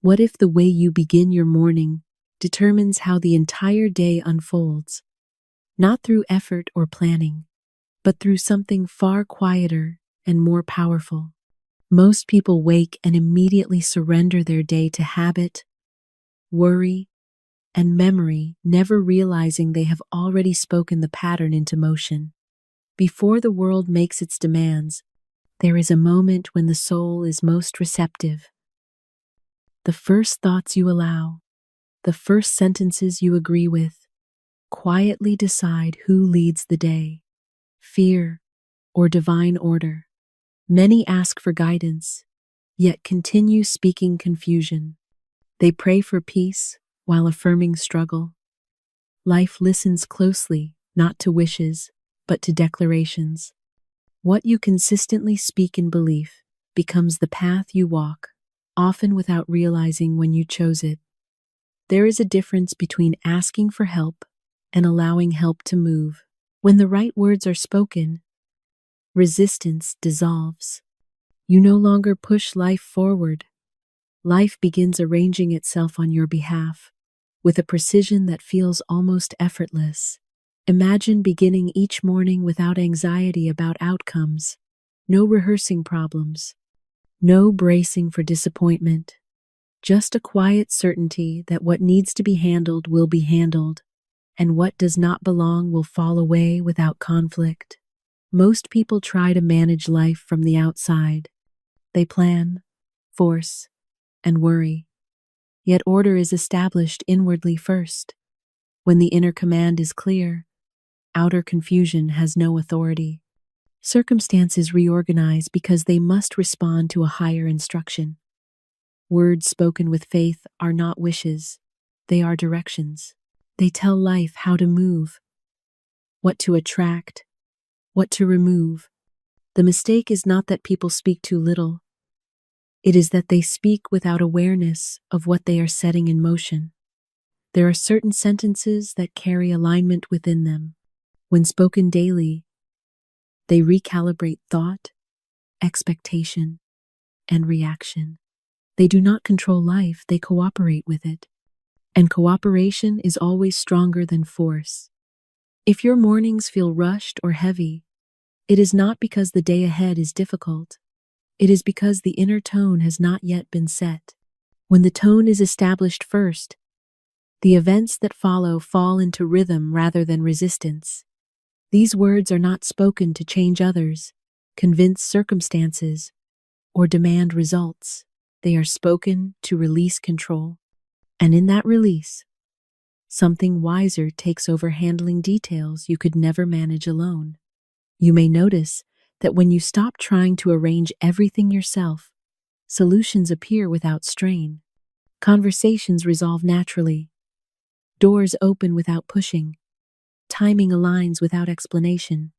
What if the way you begin your morning determines how the entire day unfolds, not through effort or planning, but through something far quieter and more powerful? Most people wake and immediately surrender their day to habit, worry, and memory, never realizing they have already spoken the pattern into motion. Before the world makes its demands, there is a moment when the soul is most receptive. The first thoughts you allow, the first sentences you agree with, quietly decide who leads the day, fear or divine order. Many ask for guidance, yet continue speaking confusion. They pray for peace while affirming struggle. Life listens closely, not to wishes, but to declarations. What you consistently speak in belief becomes the path you walk, often without realizing when you chose it. There is a difference between asking for help and allowing help to move. When the right words are spoken, resistance dissolves. You no longer push life forward. Life begins arranging itself on your behalf, with a precision that feels almost effortless. Imagine beginning each morning without anxiety about outcomes, no rehearsing problems, no bracing for disappointment, just a quiet certainty that what needs to be handled will be handled, and what does not belong will fall away without conflict. Most people try to manage life from the outside. They plan, force, and worry. Yet order is established inwardly first. When the inner command is clear, outer confusion has no authority. Circumstances reorganize because they must respond to a higher instruction. Words spoken with faith are not wishes, they are directions. They tell life how to move, what to attract, what to remove. The mistake is not that people speak too little. It is that they speak without awareness of what they are setting in motion. There are certain sentences that carry alignment within them. When spoken daily, they recalibrate thought, expectation, and reaction. They do not control life, they cooperate with it. And cooperation is always stronger than force. If your mornings feel rushed or heavy, it is not because the day ahead is difficult. It is because the inner tone has not yet been set. When the tone is established first, the events that follow fall into rhythm rather than resistance. These words are not spoken to change others, convince circumstances, or demand results. They are spoken to release control. And in that release, something wiser takes over, handling details you could never manage alone. You may notice that when you stop trying to arrange everything yourself, solutions appear without strain. Conversations resolve naturally. Doors open without pushing. Timing aligns without explanation.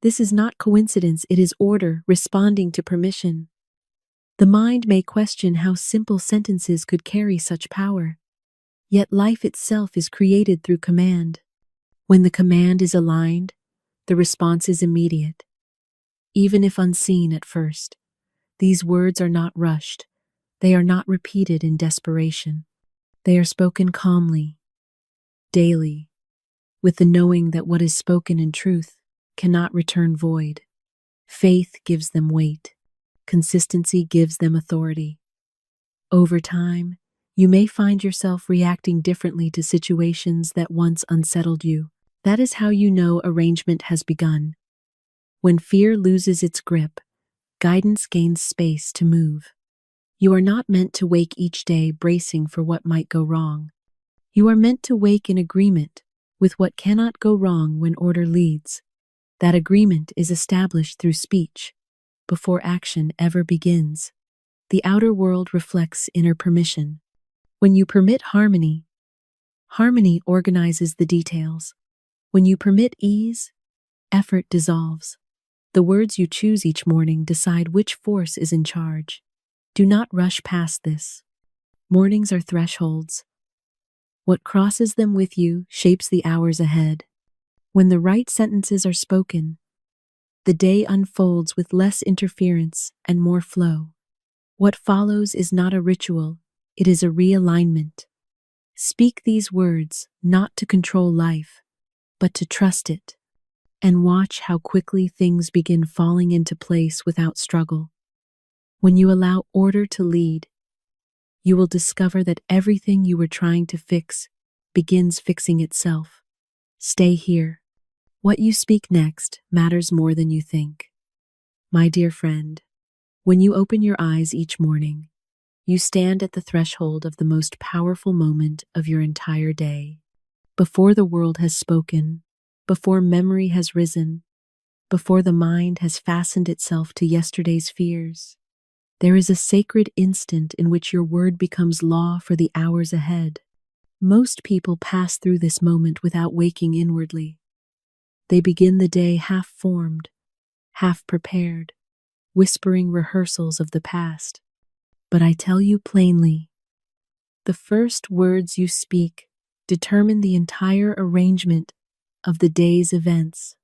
This is not coincidence, it is order responding to permission. The mind may question how simple sentences could carry such power. Yet life itself is created through command. When the command is aligned, the response is immediate. Even if unseen at first, these words are not rushed. They are not repeated in desperation. They are spoken calmly, daily, with the knowing that what is spoken in truth cannot return void. Faith gives them weight. Consistency gives them authority. Over time, you may find yourself reacting differently to situations that once unsettled you. That is how you know arrangement has begun. When fear loses its grip, guidance gains space to move. You are not meant to wake each day bracing for what might go wrong. You are meant to wake in agreement with what cannot go wrong when order leads. That agreement is established through speech, before action ever begins. The outer world reflects inner permission. When you permit harmony, harmony organizes the details. When you permit ease, effort dissolves. The words you choose each morning decide which force is in charge. Do not rush past this. Mornings are thresholds. What crosses them with you shapes the hours ahead. When the right sentences are spoken, the day unfolds with less interference and more flow. What follows is not a ritual, It is a realignment. Speak these words not to control life, but to trust it, and watch how quickly things begin falling into place without struggle. When you allow order to lead, you will discover that everything you were trying to fix begins fixing itself. Stay here. What you speak next matters more than you think. My dear friend, when you open your eyes each morning, you stand at the threshold of the most powerful moment of your entire day. Before the world has spoken, before memory has risen, before the mind has fastened itself to yesterday's fears, there is a sacred instant in which your word becomes law for the hours ahead. Most people pass through this moment without waking inwardly. They begin the day half-formed, half-prepared, whispering rehearsals of the past. But I tell you plainly, the first words you speak determine the entire arrangement of the day's events.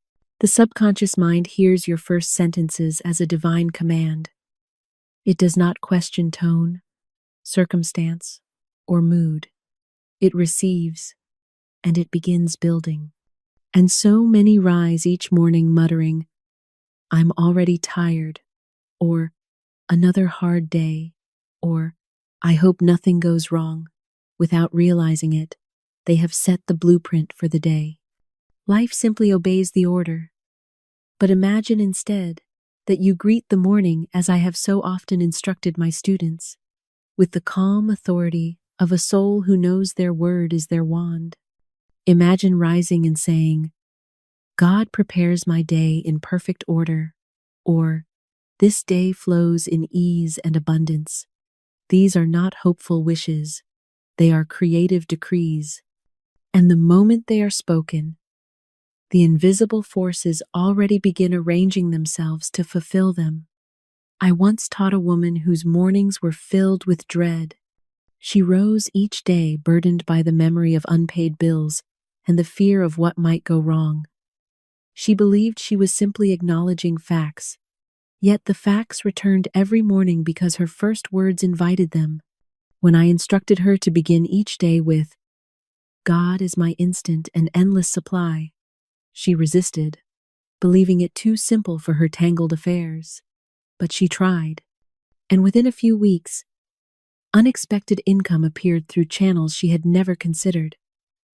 The subconscious mind hears your first sentences as a divine command. It does not question tone, circumstance, or mood. It receives, and it begins building. And so many rise each morning muttering, "I'm already tired," or "another hard day," or "I hope nothing goes wrong." Without realizing it, they have set the blueprint for the day. Life simply obeys the order. But imagine instead that you greet the morning as I have so often instructed my students, with the calm authority of a soul who knows their word is their wand. Imagine rising and saying, "God prepares my day in perfect order," or "This day flows in ease and abundance." These are not hopeful wishes, they are creative decrees. And the moment they are spoken, the invisible forces already begin arranging themselves to fulfill them. I once taught a woman whose mornings were filled with dread. She rose each day burdened by the memory of unpaid bills and the fear of what might go wrong. She believed she was simply acknowledging facts, yet the facts returned every morning because her first words invited them. When I instructed her to begin each day with, "God is my instant and endless supply," she resisted, believing it too simple for her tangled affairs. But she tried, and within a few weeks, unexpected income appeared through channels she had never considered.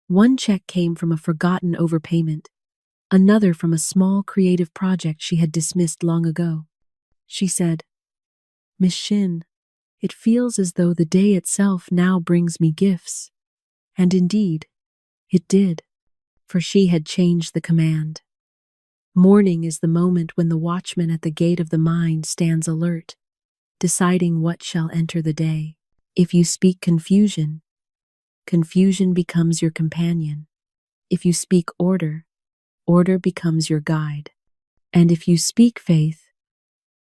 One check came from a forgotten overpayment, another from a small creative project she had dismissed long ago. She said, "Miss Shinn, it feels as though the day itself now brings me gifts." And indeed, it did, for she had changed the command. Morning is the moment when the watchman at the gate of the mind stands alert, deciding what shall enter the day. If you speak confusion, confusion becomes your companion. If you speak order, order becomes your guide. And if you speak faith,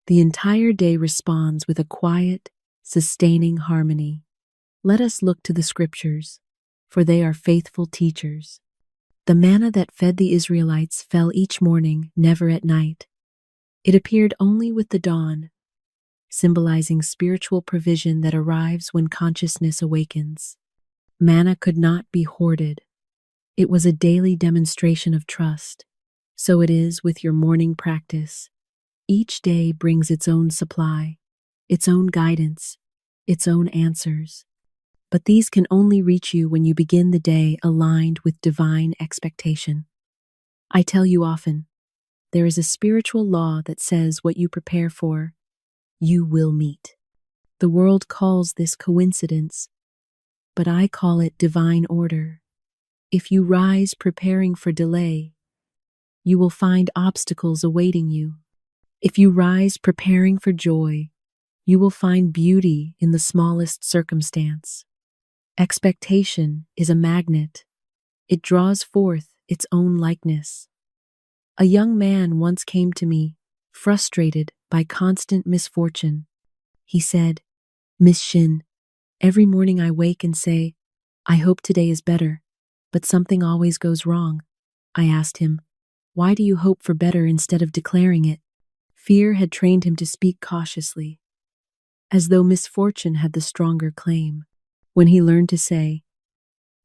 the entire day responds with a quiet, sustaining harmony. Let us look to the scriptures, for they are faithful teachers. The manna that fed the Israelites fell each morning, never at night. It appeared only with the dawn, symbolizing spiritual provision that arrives when consciousness awakens. Manna could not be hoarded. It was a daily demonstration of trust. So it is with your morning practice. Each day brings its own supply, its own guidance, its own answers. But these can only reach you when you begin the day aligned with divine expectation. I tell you often, there is a spiritual law that says what you prepare for, you will meet. The world calls this coincidence, but I call it divine order. If you rise preparing for delay, you will find obstacles awaiting you. If you rise preparing for joy, you will find beauty in the smallest circumstance. Expectation is a magnet. It draws forth its own likeness. A young man once came to me, frustrated by constant misfortune. He said, "Miss Shinn, every morning I wake and say, I hope today is better, but something always goes wrong." I asked him, "Why do you hope for better instead of declaring it?" Fear had trained him to speak cautiously, as though misfortune had the stronger claim. when he learned to say,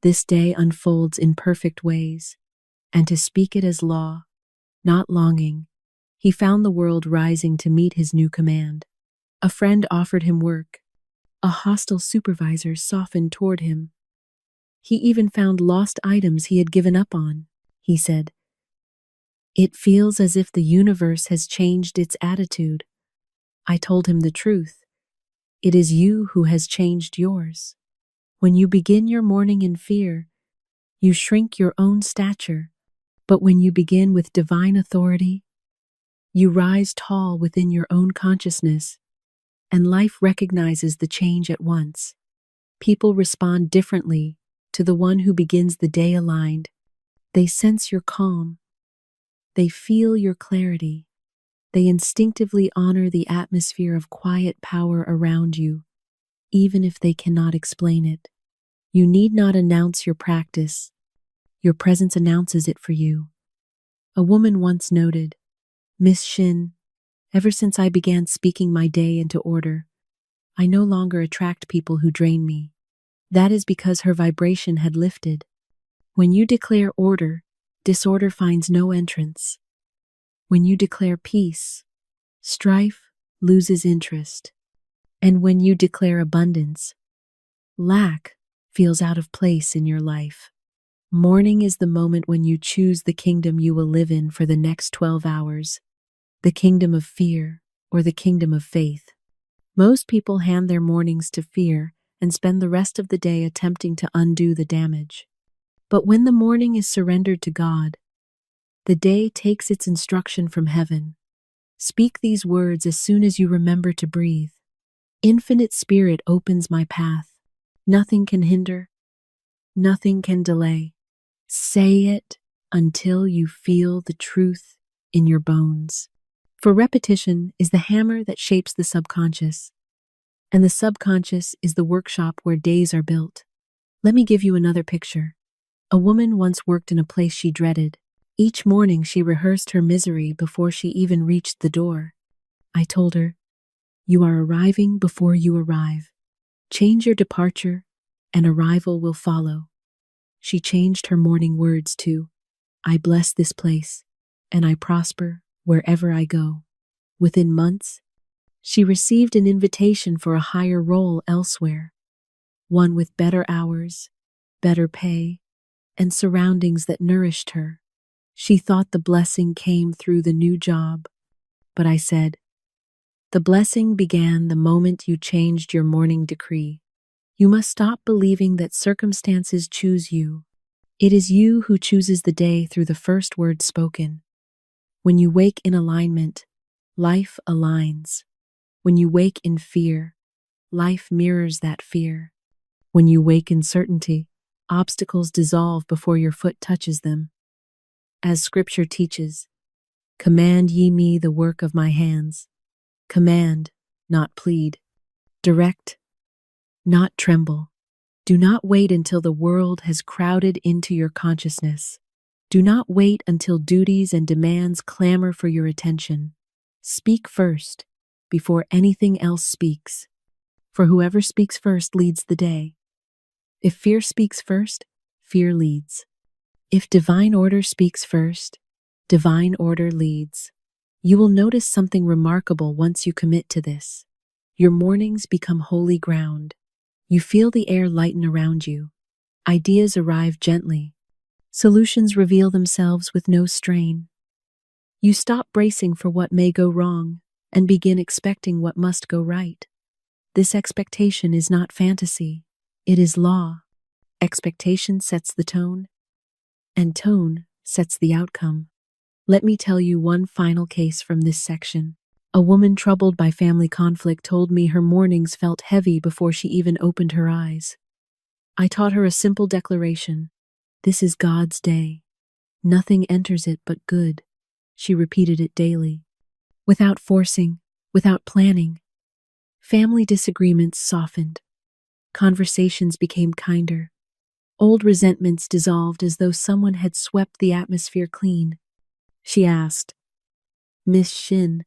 "This day unfolds in perfect ways," and to speak it as law, not longing, he found the world rising to meet his new command. A friend offered him work. A hostile supervisor softened toward him. He even found lost items he had given up on. He said, "It feels as if the universe has changed its attitude." I told him the truth. It is you who has changed yours. When you begin your morning in fear, you shrink your own stature. But when you begin with divine authority, you rise tall within your own consciousness, and life recognizes the change at once. People respond differently to the one who begins the day aligned. They sense your calm. They feel your clarity. They instinctively honor the atmosphere of quiet power around you, even if they cannot explain it. You need not announce your practice. Your presence announces it for you. A woman once noted, "Miss Shinn, ever since I began speaking my day into order, I no longer attract people who drain me." That is because her vibration had lifted. When you declare order, disorder finds no entrance. When you declare peace, strife loses interest. And when you declare abundance, lack feels out of place in your life. Morning is the moment when you choose the kingdom you will live in for the next 12 hours, the kingdom of fear or the kingdom of faith. Most people hand their mornings to fear and spend the rest of the day attempting to undo the damage. But when the morning is surrendered to God, the day takes its instruction from heaven. Speak these words as soon as you remember to breathe. Infinite Spirit opens my path. Nothing can hinder. Nothing can delay. Say it until you feel the truth in your bones. For repetition is the hammer that shapes the subconscious, and the subconscious is the workshop where days are built. Let me give you another picture. A woman once worked in a place she dreaded. Each morning she rehearsed her misery before she even reached the door. I told her, "You are arriving before you arrive. Change your departure, and arrival will follow." She changed her morning words to, "I bless this place, and I prosper wherever I go." Within months, she received an invitation for a higher role elsewhere, one with better hours, better pay, and surroundings that nourished her. She thought the blessing came through the new job, but I said, "The blessing began the moment you changed your morning decree." You must stop believing that circumstances choose you. It is you who chooses the day through the first word spoken. When you wake in alignment, life aligns. When you wake in fear, life mirrors that fear. When you wake in certainty, obstacles dissolve before your foot touches them. As Scripture teaches, "Command ye me the work of my hands." Command, not plead. Direct, not tremble. Do not wait until the world has crowded into your consciousness. Do not wait until duties and demands clamor for your attention. Speak first, before anything else speaks. For whoever speaks first leads the day. If fear speaks first, fear leads. If divine order speaks first, divine order leads. You will notice something remarkable once you commit to this. Your mornings become holy ground. You feel the air lighten around you. Ideas arrive gently. Solutions reveal themselves with no strain. You stop bracing for what may go wrong and begin expecting what must go right. This expectation is not fantasy. It is law. Expectation sets the tone, and tone sets the outcome. Let me tell you one final case from this section. A woman troubled by family conflict told me her mornings felt heavy before she even opened her eyes. I taught her a simple declaration. "This is God's day. Nothing enters it but good." She repeated it daily, without forcing, without planning. Family disagreements softened. Conversations became kinder. Old resentments dissolved as though someone had swept the atmosphere clean. She asked, "Miss Shinn,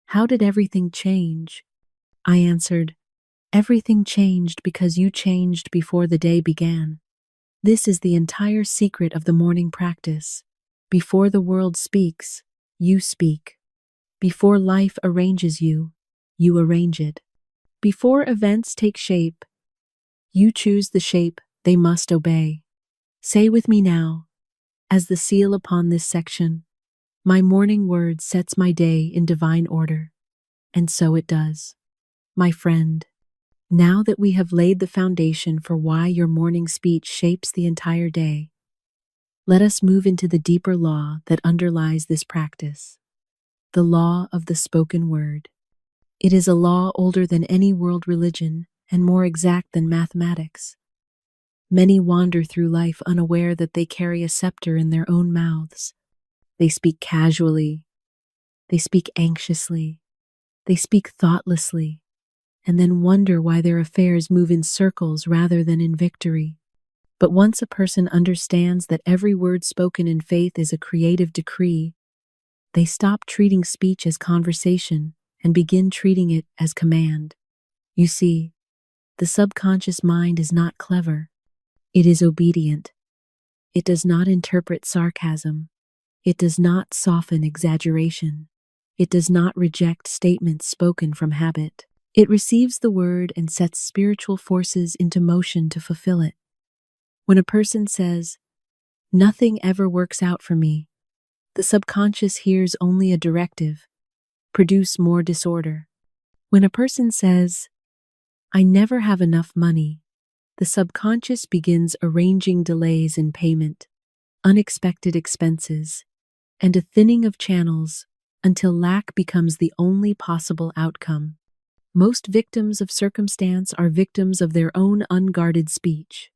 how did everything change?" I answered, Everything changed because you changed before the day began. This is the entire secret of the morning practice. Before the world speaks, you speak. Before life arranges you, you arrange it. Before events take shape, you choose the shape they must obey. Say with me now, as the seal upon this section, my morning word sets my day in divine order. And so it does. My friend, now that we have laid the foundation for why your morning speech shapes the entire day, let us move into the deeper law that underlies this practice. The law of the spoken word. It is a law older than any world religion and more exact than mathematics. Many wander through life unaware that they carry a scepter in their own mouths. They speak casually. They speak anxiously. They speak thoughtlessly, and then wonder why their affairs move in circles rather than in victory. But once a person understands that every word spoken in faith is a creative decree, they stop treating speech as conversation and begin treating it as command. You see, the subconscious mind is not clever. It is obedient. It does not interpret sarcasm. It does not soften exaggeration. It does not reject statements spoken from habit. It receives the word and sets spiritual forces into motion to fulfill it. When a person says, "Nothing ever works out for me," the subconscious hears only a directive: produce more disorder. When a person says, "I never have enough money," the subconscious begins arranging delays in payment, unexpected expenses, and a thinning of channels until lack becomes the only possible outcome. Most victims of circumstance are victims of their own unguarded speech.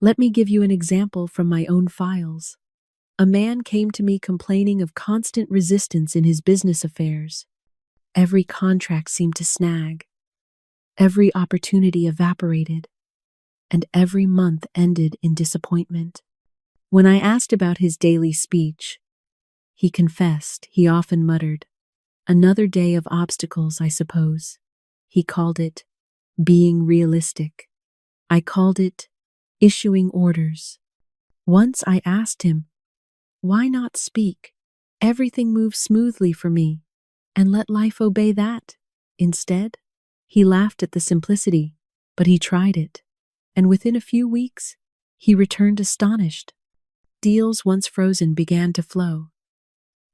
Let me give you an example from my own files. A man came to me complaining of constant resistance in his business affairs. Every contract seemed to snag. Every opportunity evaporated, and every month ended in disappointment. When I asked about his daily speech, he confessed he often muttered, "Another day of obstacles, I suppose." He called it being realistic. I called it issuing orders. Once I asked him, "Why not speak? Everything moves smoothly for me, and let life obey that instead?" He laughed at the simplicity, but he tried it, and within a few weeks, he returned astonished. Deals once frozen began to flow.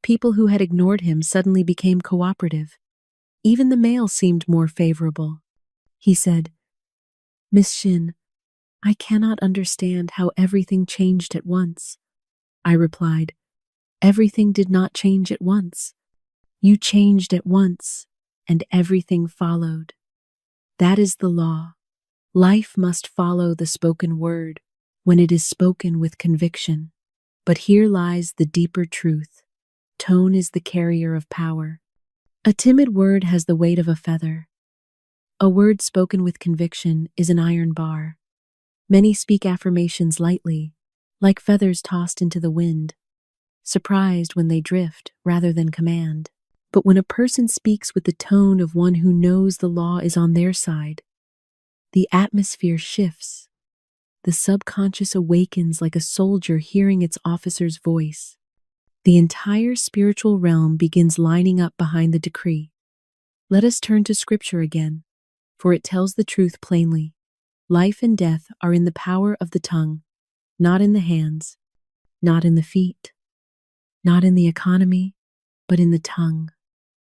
People who had ignored him suddenly became cooperative. Even the mail seemed more favorable. He said, "Miss Shinn, I cannot understand how everything changed at once." I replied, "Everything did not change at once. You changed at once, and everything followed. That is the law. Life must follow the spoken word when it is spoken with conviction. But here lies the deeper truth. Tone is the carrier of power. A timid word has the weight of a feather. A word spoken with conviction is an iron bar. Many speak affirmations lightly, like feathers tossed into the wind, surprised when they drift rather than command. But when a person speaks with the tone of one who knows the law is on their side, the atmosphere shifts. The subconscious awakens like a soldier hearing its officer's voice. The entire spiritual realm begins lining up behind the decree. Let us turn to Scripture again, for it tells the truth plainly. Life and death are in the power of the tongue, not in the hands, not in the feet, not in the economy, but in the tongue.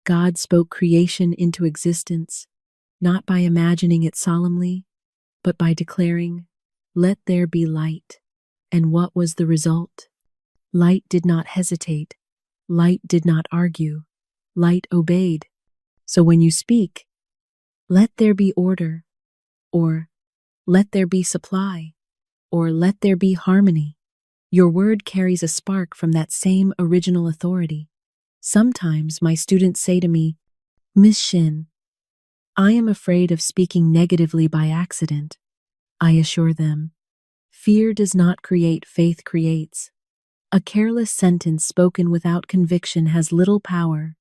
God spoke creation into existence, not by imagining it solemnly, but by declaring, "Let there be light." And what was the result? Light did not hesitate. Light did not argue. Light obeyed. So when you speak, "Let there be order," or "Let there be supply," or "Let there be harmony," your word carries a spark from that same original authority. Sometimes my students say to me, "Miss Shinn, I am afraid of speaking negatively by accident." I assure them, fear does not create, faith creates. A careless sentence spoken without conviction has little power.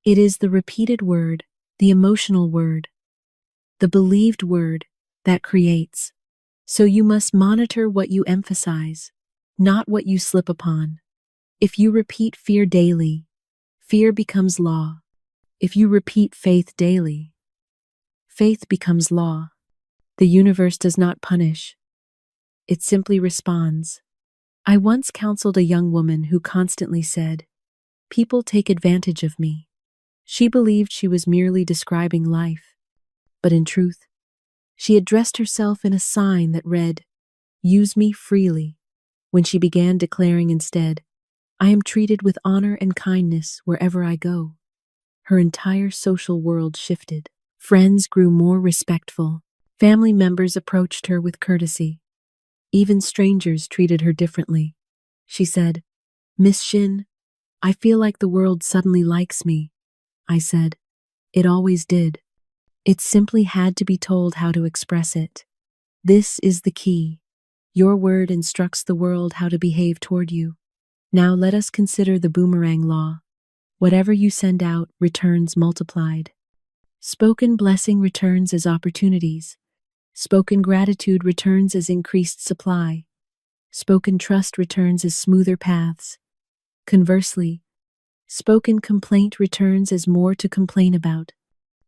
It is the repeated word, the emotional word, the believed word that creates. So you must monitor what you emphasize, not what you slip upon. If you repeat fear daily, fear becomes law. If you repeat faith daily, faith becomes law. The universe does not punish, it simply responds. I once counseled a young woman who constantly said, "People take advantage of me." She believed she was merely describing life, but in truth, she had dressed herself in a sign that read, "Use me freely." When she began declaring instead, "I am treated with honor and kindness wherever I go," her entire social world shifted. Friends grew more respectful. Family members approached her with courtesy. Even strangers treated her differently. She said, "Miss Shinn, I feel like the world suddenly likes me." I said, "It always did. It simply had to be told how to express it." This is the key. Your word instructs the world how to behave toward you. Now let us consider the boomerang law. Whatever you send out returns multiplied. Spoken blessing returns as opportunities. Spoken gratitude returns as increased supply. Spoken trust returns as smoother paths. Conversely, spoken complaint returns as more to complain about.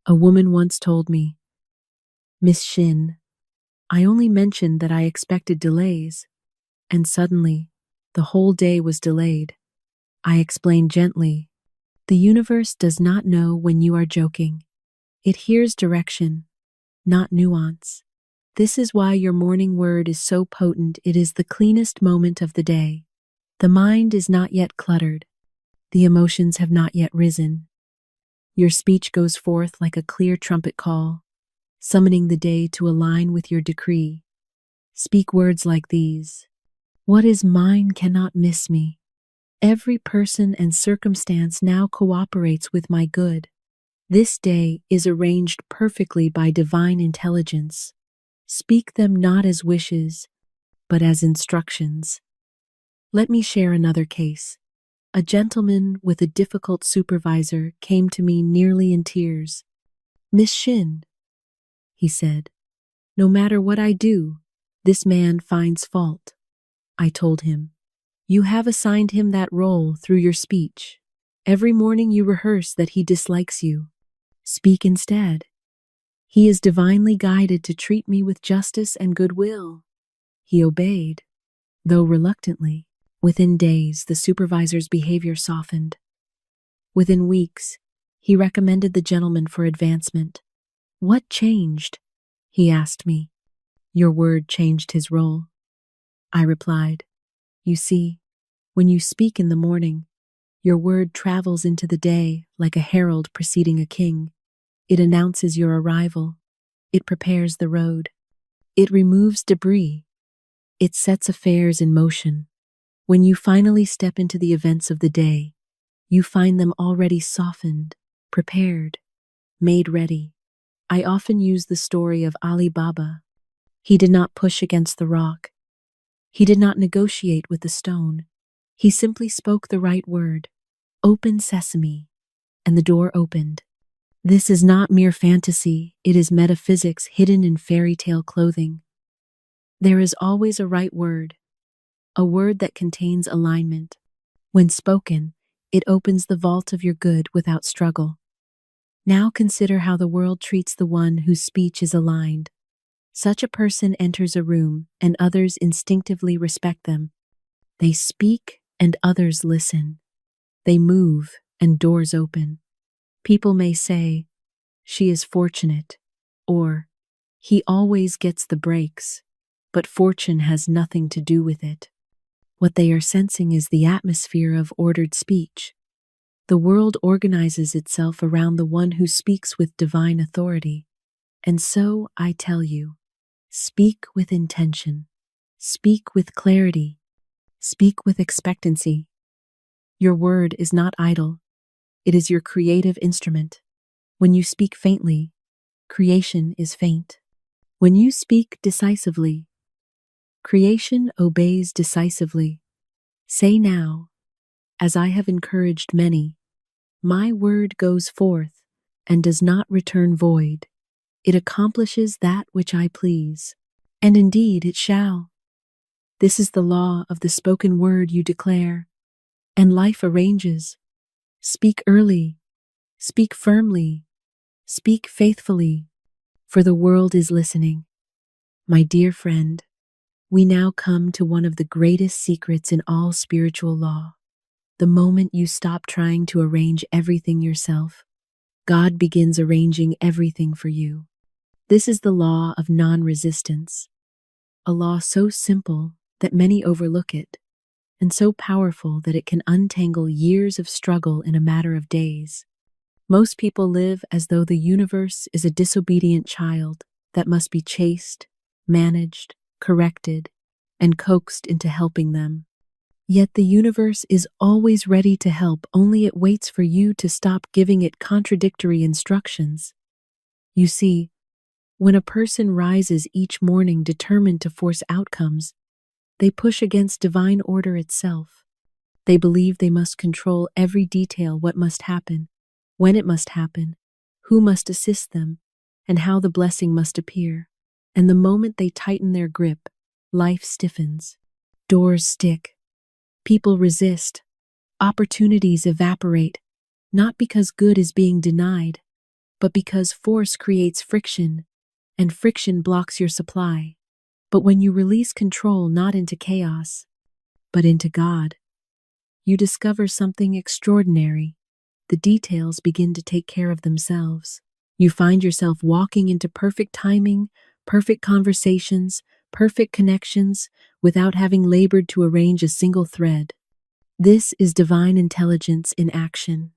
A woman once told me, "Miss Shinn, I only mentioned that I expected delays," and suddenly, the whole day was delayed. I explained gently, "The universe does not know when you are joking. It hears direction, not nuance." This is why your morning word is so potent. It is the cleanest moment of the day. The mind is not yet cluttered. The emotions have not yet risen. Your speech goes forth like a clear trumpet call, summoning the day to align with your decree. Speak words like these. What is mine cannot miss me. Every person and circumstance now cooperates with my good. This day is arranged perfectly by divine intelligence. Speak them not as wishes, but as instructions. Let me share another case. A gentleman with a difficult supervisor came to me nearly in tears. "Miss Shinn," he said, "no matter what I do, this man finds fault." I told him, "You have assigned him that role through your speech. Every morning you rehearse that he dislikes you. Speak instead. He is divinely guided to treat me with justice and goodwill." He obeyed, though reluctantly. Within days, the supervisor's behavior softened. Within weeks, he recommended the gentleman for advancement. "What changed?" he asked me. "Your word changed his role," I replied. "You see, when you speak in the morning, your word travels into the day like a herald preceding a king. It announces your arrival. It prepares the road. It removes debris. It sets affairs in motion. When you finally step into the events of the day, you find them already softened, prepared, made ready." I often use the story of Ali Baba. He did not push against the rock. He did not negotiate with the stone. He simply spoke the right word, "Open sesame," and the door opened. This is not mere fantasy, it is metaphysics hidden in fairy tale clothing. There is always a right word, a word that contains alignment. When spoken, it opens the vault of your good without struggle. Now consider how the world treats the one whose speech is aligned. Such a person enters a room and others instinctively respect them. They speak and others listen. They move and doors open. People may say, "She is fortunate," or "He always gets the breaks," but fortune has nothing to do with it. What they are sensing is the atmosphere of ordered speech. The world organizes itself around the one who speaks with divine authority. And so, I tell you, speak with intention. Speak with clarity. Speak with expectancy. Your word is not idle. It is your creative instrument. When you speak faintly, creation is faint. When you speak decisively, creation obeys decisively. Say now, as I have encouraged many, my word goes forth and does not return void. It accomplishes that which I please. And indeed it shall. This is the law of the spoken word you declare, and life arranges. Speak early, speak firmly, speak faithfully, for the world is listening. My dear friend, we now come to one of the greatest secrets in all spiritual law. The moment you stop trying to arrange everything yourself, God begins arranging everything for you. This is the law of non-resistance, a law so simple that many overlook it, and so powerful that it can untangle years of struggle in a matter of days. Most people live as though the universe is a disobedient child that must be chased, managed, corrected, and coaxed into helping them. Yet the universe is always ready to help, only it waits for you to stop giving it contradictory instructions. You see, when a person rises each morning determined to force outcomes, they push against divine order itself. They believe they must control every detail: what must happen, when it must happen, who must assist them, and how the blessing must appear. And the moment they tighten their grip, life stiffens. Doors stick. People resist. Opportunities evaporate, not because good is being denied, but because force creates friction, and friction blocks your supply. But when you release control not into chaos, but into God, you discover something extraordinary. The details begin to take care of themselves. You find yourself walking into perfect timing, perfect conversations, perfect connections, without having labored to arrange a single thread. This is divine intelligence in action,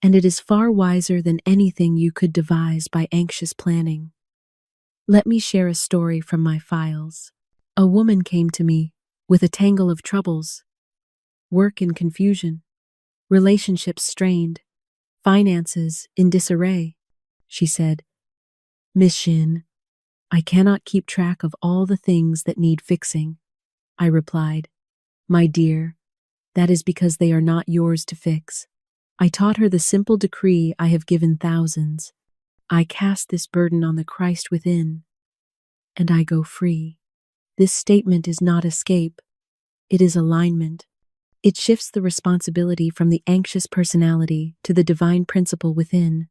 and it is far wiser than anything you could devise by anxious planning. Let me share a story from my files. A woman came to me with a tangle of troubles: work in confusion, relationships strained, finances in disarray. She said, "Miss Shinn, I cannot keep track of all the things that need fixing." I replied, "My dear, that is because they are not yours to fix." I taught her the simple decree I have given thousands: I cast this burden on the Christ within, and I go free. This statement is not escape, it is alignment. It shifts the responsibility from the anxious personality to the divine principle within,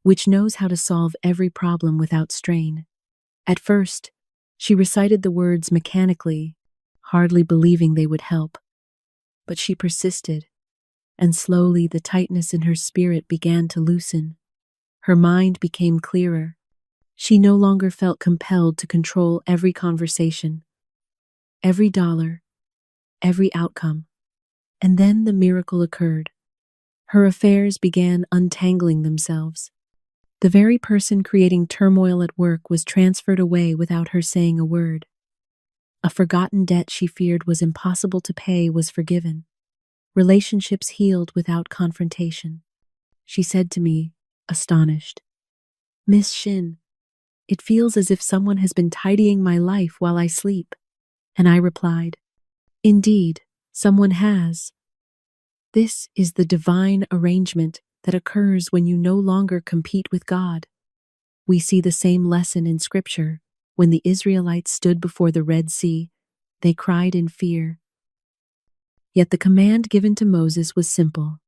which knows how to solve every problem without strain. At first, she recited the words mechanically, hardly believing they would help. But she persisted, and slowly the tightness in her spirit began to loosen. Her mind became clearer. She no longer felt compelled to control every conversation, every dollar, every outcome. And then the miracle occurred. Her affairs began untangling themselves. The very person creating turmoil at work was transferred away without her saying a word. A forgotten debt she feared was impossible to pay was forgiven. Relationships healed without confrontation. She said to me, astonished, "Miss Shinn, it feels as if someone has been tidying my life while I sleep." And I replied, "Indeed, someone has." This is the divine arrangement that occurs when you no longer compete with God. We see the same lesson in Scripture. When the Israelites stood before the Red Sea, they cried in fear. Yet the command given to Moses was simple: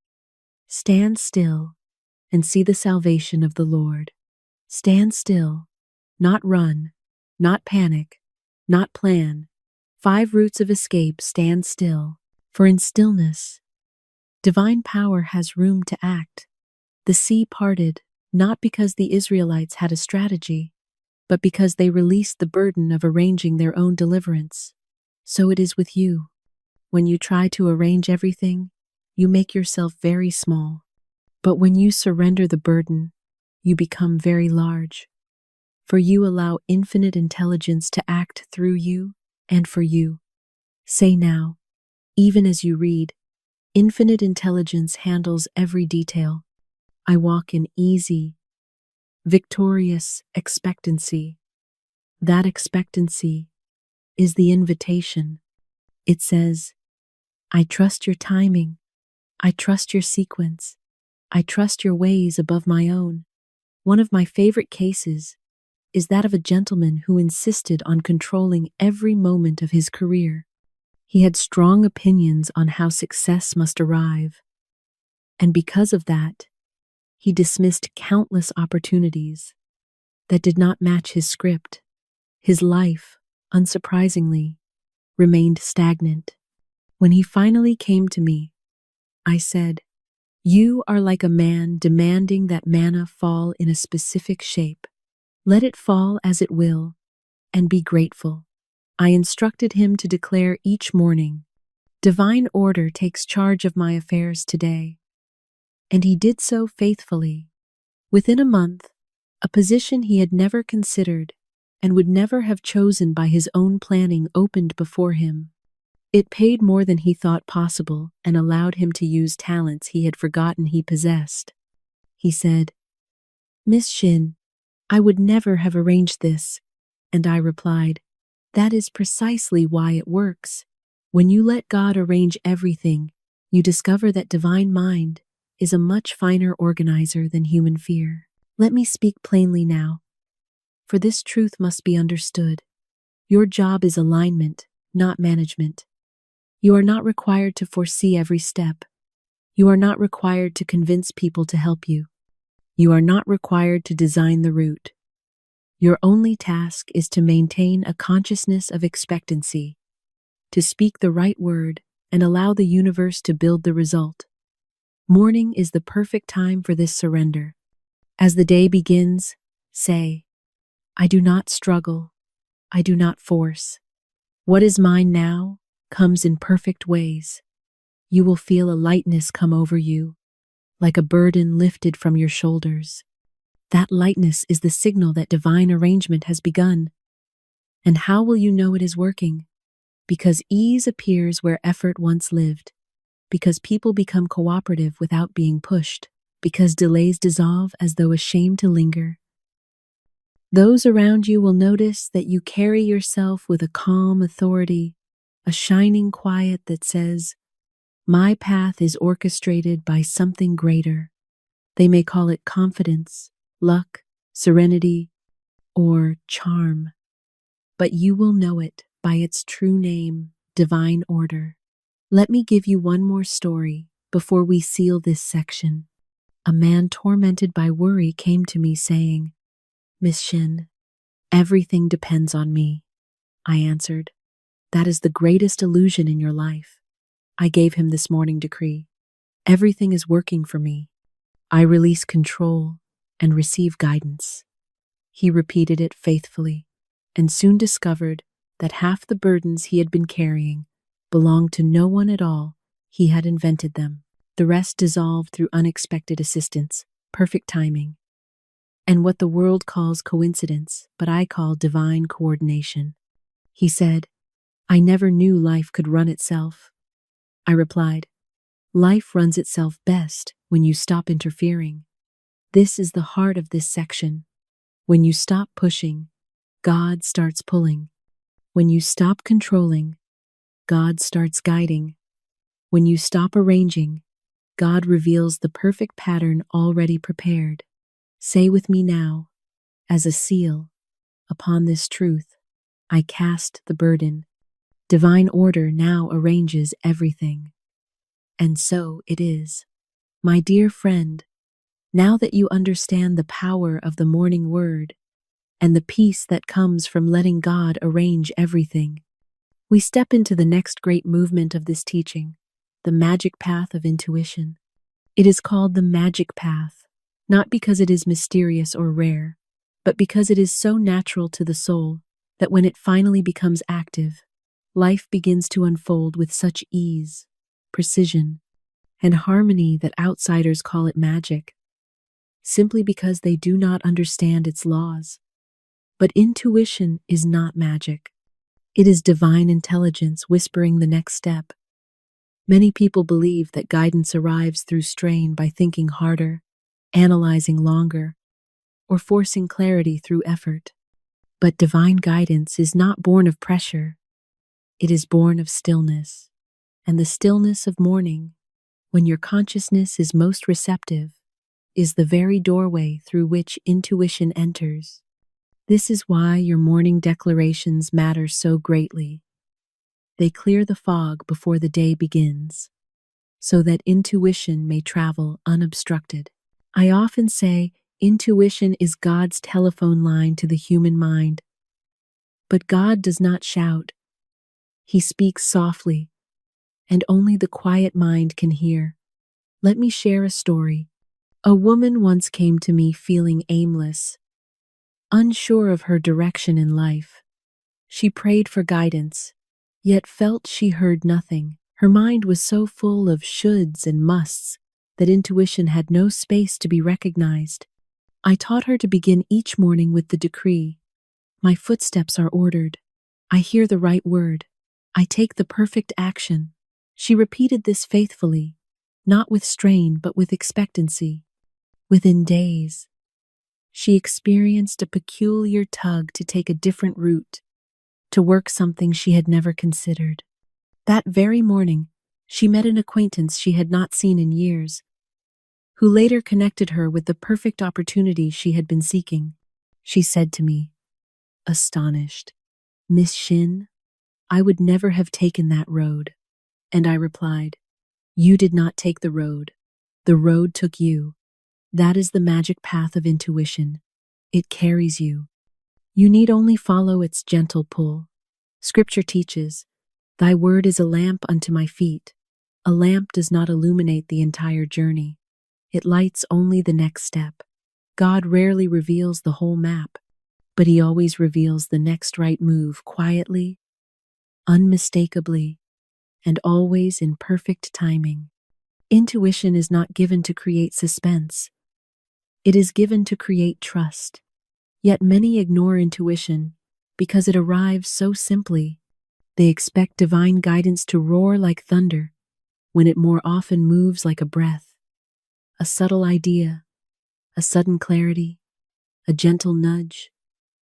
stand still and see the salvation of the Lord. Stand still, not run, not panic, not plan. 5 roots of escape: stand still. For in stillness, divine power has room to act. The sea parted, not because the Israelites had a strategy, but because they released the burden of arranging their own deliverance. So it is with you. When you try to arrange everything, you make yourself very small. But when you surrender the burden, you become very large. For you allow infinite intelligence to act through you and for you. Say now, even as you read, infinite intelligence handles every detail. I walk in easy, victorious expectancy. That expectancy is the invitation. It says, I trust your timing. I trust your sequence. I trust your ways above my own. One of my favorite cases is that of a gentleman who insisted on controlling every moment of his career. He had strong opinions on how success must arrive, and because of that, he dismissed countless opportunities that did not match his script. His life, unsurprisingly, remained stagnant. When he finally came to me, I said, "You are like a man demanding that manna fall in a specific shape. Let it fall as it will, and be grateful." I instructed him to declare each morning, "Divine order takes charge of my affairs today." And he did so faithfully. Within a month, a position he had never considered and would never have chosen by his own planning opened before him. It paid more than he thought possible and allowed him to use talents he had forgotten he possessed. He said, "Miss Shinn, I would never have arranged this." And I replied, "That is precisely why it works. When you let God arrange everything, you discover that divine mind is a much finer organizer than human fear." Let me speak plainly now, for this truth must be understood. Your job is alignment, not management. You are not required to foresee every step. You are not required to convince people to help you. You are not required to design the route. Your only task is to maintain a consciousness of expectancy, to speak the right word and allow the universe to build the result. Morning is the perfect time for this surrender. As the day begins, say, "I do not struggle. I do not force. What is mine now comes in perfect ways." You will feel a lightness come over you, like a burden lifted from your shoulders. That lightness is the signal that divine arrangement has begun. And how will you know it is working? Because ease appears where effort once lived, because people become cooperative without being pushed, because delays dissolve as though ashamed to linger. Those around you will notice that you carry yourself with a calm authority, a shining quiet that says, "My path is orchestrated by something greater." They may call it confidence, luck, serenity, or charm, but you will know it by its true name, divine order. Let me give you one more story before we seal this section. A man tormented by worry came to me saying, "Miss Shinn, everything depends on me." I answered, "That is the greatest illusion in your life." I gave him this morning decree. Everything is working for me. I release control and receive guidance. He repeated it faithfully and soon discovered that half the burdens he had been carrying belonged to no one at all. He had invented them. The rest dissolved through unexpected assistance, perfect timing, and what the world calls coincidence, but I call divine coordination. He said, "I never knew life could run itself." I replied, "Life runs itself best when you stop interfering." This is the heart of this section. When you stop pushing, God starts pulling. When you stop controlling, God starts guiding. When you stop arranging, God reveals the perfect pattern already prepared. Say with me now, as a seal, upon this truth, I cast the burden. Divine order now arranges everything. And so it is. My dear friend, now that you understand the power of the morning word and the peace that comes from letting God arrange everything, we step into the next great movement of this teaching, the magic path of intuition. It is called the magic path, not because it is mysterious or rare, but because it is so natural to the soul that when it finally becomes active, life begins to unfold with such ease, precision, and harmony that outsiders call it magic, simply because they do not understand its laws. But intuition is not magic. It is divine intelligence whispering the next step. Many people believe that guidance arrives through strain by thinking harder, analyzing longer, or forcing clarity through effort. But divine guidance is not born of pressure. It is born of stillness. And the stillness of morning, when your consciousness is most receptive, is the very doorway through which intuition enters. This is why your morning declarations matter so greatly. They clear the fog before the day begins, so that intuition may travel unobstructed. I often say intuition is God's telephone line to the human mind, but God does not shout. He speaks softly, and only the quiet mind can hear. Let me share a story. A woman once came to me feeling aimless, unsure of her direction in life. She prayed for guidance, yet felt she heard nothing. Her mind was so full of shoulds and musts that intuition had no space to be recognized. I taught her to begin each morning with the decree: my footsteps are ordered. I hear the right word. I take the perfect action. She repeated this faithfully, not with strain but with expectancy. Within days, she experienced a peculiar tug to take a different route, to work something she had never considered. That very morning, she met an acquaintance she had not seen in years, who later connected her with the perfect opportunity she had been seeking. She said to me, astonished, "Miss Shinn, I would never have taken that road." And I replied, "You did not take the road. The road took you. That is the magic path of intuition. It carries you. You need only follow its gentle pull." Scripture teaches, "Thy word is a lamp unto my feet." A lamp does not illuminate the entire journey. It lights only the next step. God rarely reveals the whole map, but he always reveals the next right move quietly, unmistakably, and always in perfect timing. Intuition is not given to create suspense. It is given to create trust. Yet many ignore intuition because it arrives so simply. They expect divine guidance to roar like thunder, when it more often moves like a breath. A subtle idea, a sudden clarity, a gentle nudge,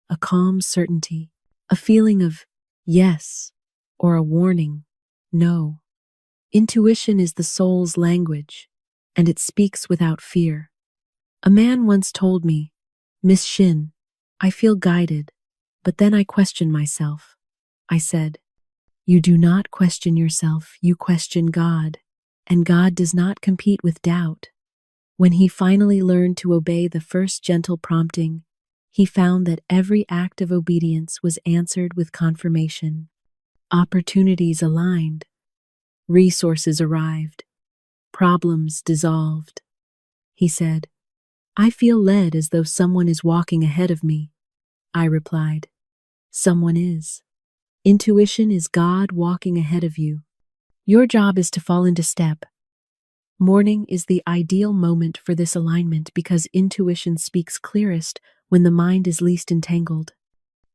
a calm certainty, a feeling of yes, or a warning, no. Intuition is the soul's language, and it speaks without fear. A man once told me, "Miss Shinn, I feel guided, but then I question myself." I said, "You do not question yourself, you question God, and God does not compete with doubt." When he finally learned to obey the first gentle prompting, he found that every act of obedience was answered with confirmation. Opportunities aligned, resources arrived, problems dissolved. He said, "I feel led as though someone is walking ahead of me." I replied, "Someone is. Intuition is God walking ahead of you. Your job is to fall into step." Morning is the ideal moment for this alignment because intuition speaks clearest when the mind is least entangled.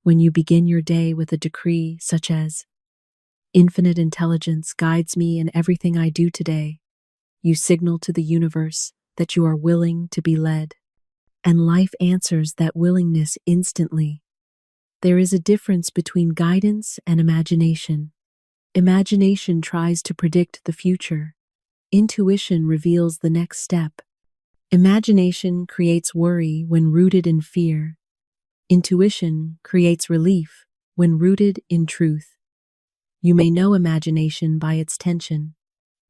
When you begin your day with a decree such as, "Infinite intelligence guides me in everything I do today," you signal to the universe that you are willing to be led. And life answers that willingness instantly. There is a difference between guidance and imagination. Imagination tries to predict the future. Intuition reveals the next step. Imagination creates worry when rooted in fear. Intuition creates relief when rooted in truth. You may know imagination by its tension,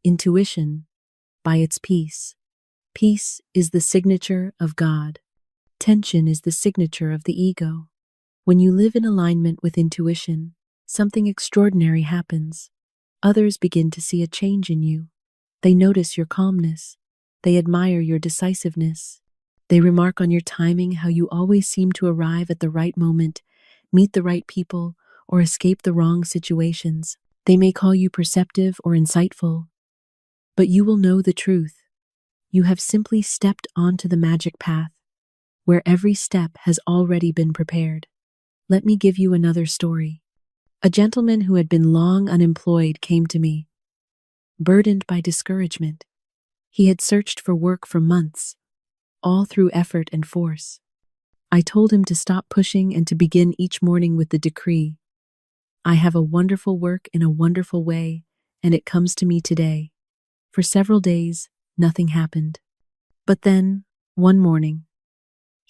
intuition by its peace. Peace is the signature of God. Tension is the signature of the ego. When you live in alignment with intuition, something extraordinary happens. Others begin to see a change in you. They notice your calmness. They admire your decisiveness. They remark on your timing, how you always seem to arrive at the right moment, meet the right people, or escape the wrong situations. They may call you perceptive or insightful, but you will know the truth. You have simply stepped onto the magic path, where every step has already been prepared. Let me give you another story. A gentleman who had been long unemployed came to me, burdened by discouragement. He had searched for work for months, all through effort and force. I told him to stop pushing and to begin each morning with the decree: "I have a wonderful work in a wonderful way, and it comes to me today." For several days, nothing happened. But then, one morning,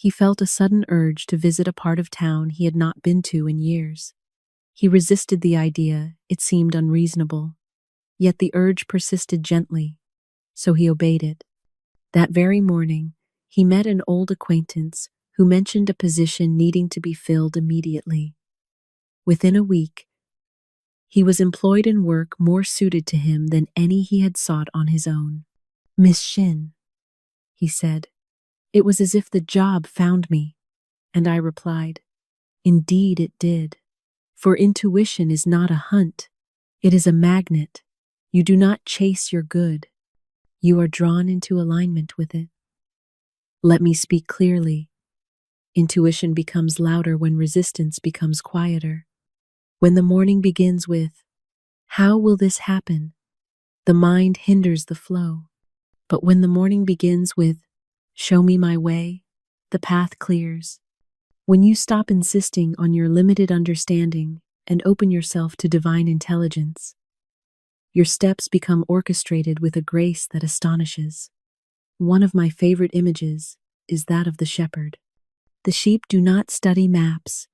He felt a sudden urge to visit a part of town he had not been to in years. He resisted the idea, it seemed unreasonable. Yet the urge persisted gently, so he obeyed it. That very morning, he met an old acquaintance who mentioned a position needing to be filled immediately. Within a week, he was employed in work more suited to him than any he had sought on his own. "Miss Shinn," he said, "it was as if the job found me." And I replied, "Indeed it did. For intuition is not a hunt, it is a magnet. You do not chase your good, you are drawn into alignment with it." Let me speak clearly. Intuition becomes louder when resistance becomes quieter. When the morning begins with, "How will this happen?" the mind hinders the flow. But when the morning begins with, "Show me my way," the path clears. When you stop insisting on your limited understanding and open yourself to divine intelligence, your steps become orchestrated with a grace that astonishes. One of my favorite images is that of the shepherd. The sheep do not study maps.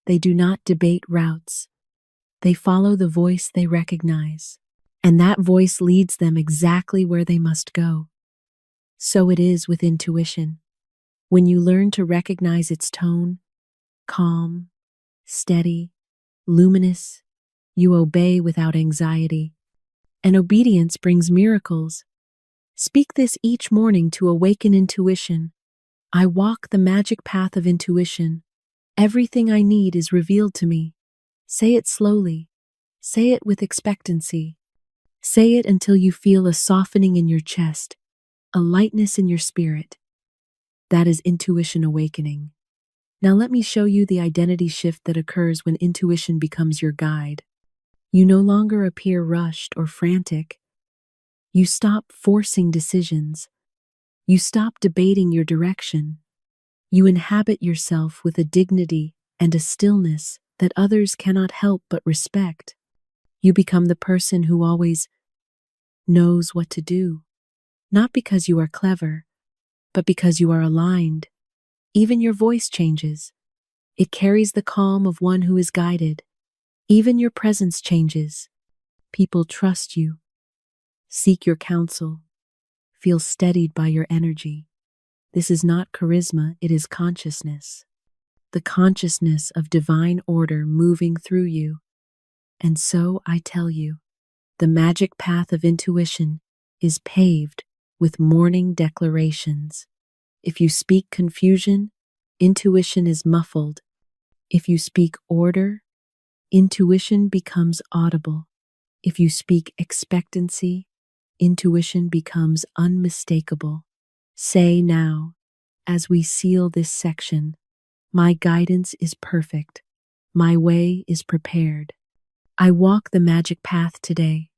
They do not debate routes. They follow the voice they recognize, and that voice leads them exactly where they must go. So it is with intuition. When you learn to recognize its tone, calm, steady, luminous, you obey without anxiety. And obedience brings miracles. Speak this each morning to awaken intuition. I walk the magic path of intuition. Everything I need is revealed to me. Say it slowly. Say it with expectancy. Say it until you feel a softening in your chest, a lightness in your spirit. That is intuition awakening. Now let me show you the identity shift that occurs when intuition becomes your guide. You no longer appear rushed or frantic. You stop forcing decisions. You stop debating your direction. You inhabit yourself with a dignity and a stillness that others cannot help but respect. You become the person who always knows what to do, not because you are clever, but because you are aligned. Even your voice changes. It carries the calm of one who is guided. Even your presence changes. People trust you, seek your counsel, feel steadied by your energy. This is not charisma, it is consciousness. The consciousness of divine order moving through you. And so I tell you, the magic path of intuition is paved with morning declarations. If you speak confusion, intuition is muffled. If you speak order, intuition becomes audible. If you speak expectancy, intuition becomes unmistakable. Say now, as we seal this section, my guidance is perfect. My way is prepared. I walk the magic path today,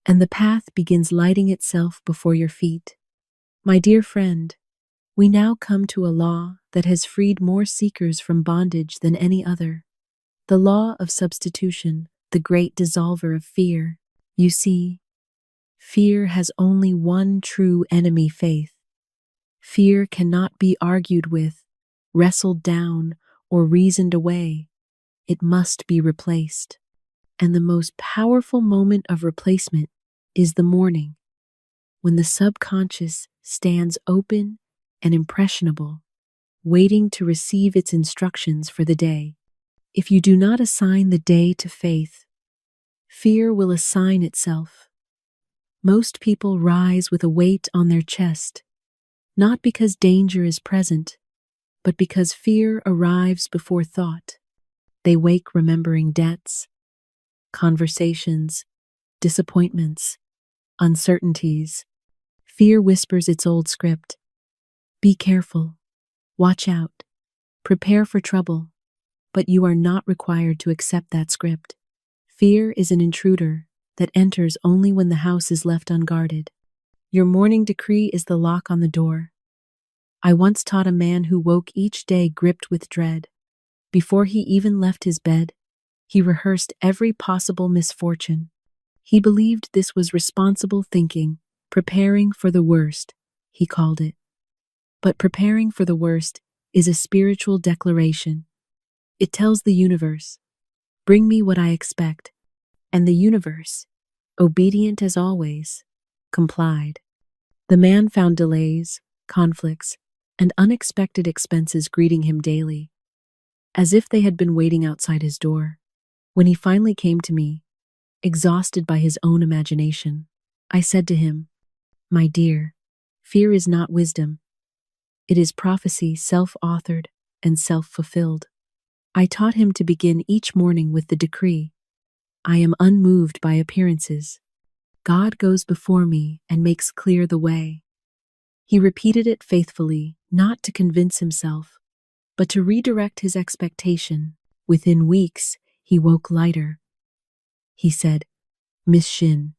and the path begins lighting itself before your feet. My dear friend, we now come to a law that has freed more seekers from bondage than any other. The law of substitution, the great dissolver of fear. You see, fear has only one true enemy: faith. Fear cannot be argued with, wrestled down, or reasoned away. It must be replaced. And the most powerful moment of replacement is the morning, when the subconscious stands open and impressionable, waiting to receive its instructions for the day. If you do not assign the day to faith, fear will assign itself. Most people rise with a weight on their chest, not because danger is present, but because fear arrives before thought. They wake remembering debts, conversations, disappointments, uncertainties. Fear whispers its old script. Be careful. Watch out. Prepare for trouble. But you are not required to accept that script. Fear is an intruder that enters only when the house is left unguarded. Your morning decree is the lock on the door. I once taught a man who woke each day gripped with dread. Before he even left his bed, he rehearsed every possible misfortune. He believed this was responsible thinking, preparing for the worst, he called it. But preparing for the worst is a spiritual declaration. It tells the universe, bring me what I expect. And the universe, obedient as always, complied. The man found delays, conflicts, and unexpected expenses greeting him daily, as if they had been waiting outside his door. When he finally came to me, exhausted by his own imagination, I said to him, "My dear, fear is not wisdom. It is prophecy self-authored and self-fulfilled." I taught him to begin each morning with the decree, "I am unmoved by appearances. God goes before me and makes clear the way." He repeated it faithfully, not to convince himself, but to redirect his expectation. Within weeks, he woke lighter. He said, "Miss Shinn,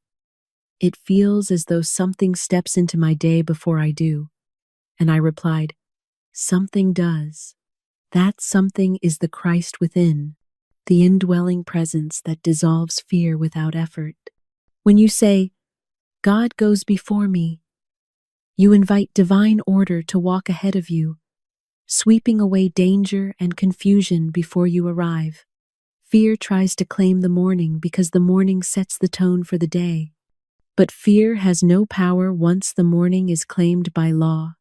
it feels as though something steps into my day before I do." And I replied, "Something does. That something is the Christ within, the indwelling presence that dissolves fear without effort. When you say, 'God goes before me,' you invite divine order to walk ahead of you, sweeping away danger and confusion before you arrive. Fear tries to claim the morning because the morning sets the tone for the day. But fear has no power once the morning is claimed by law.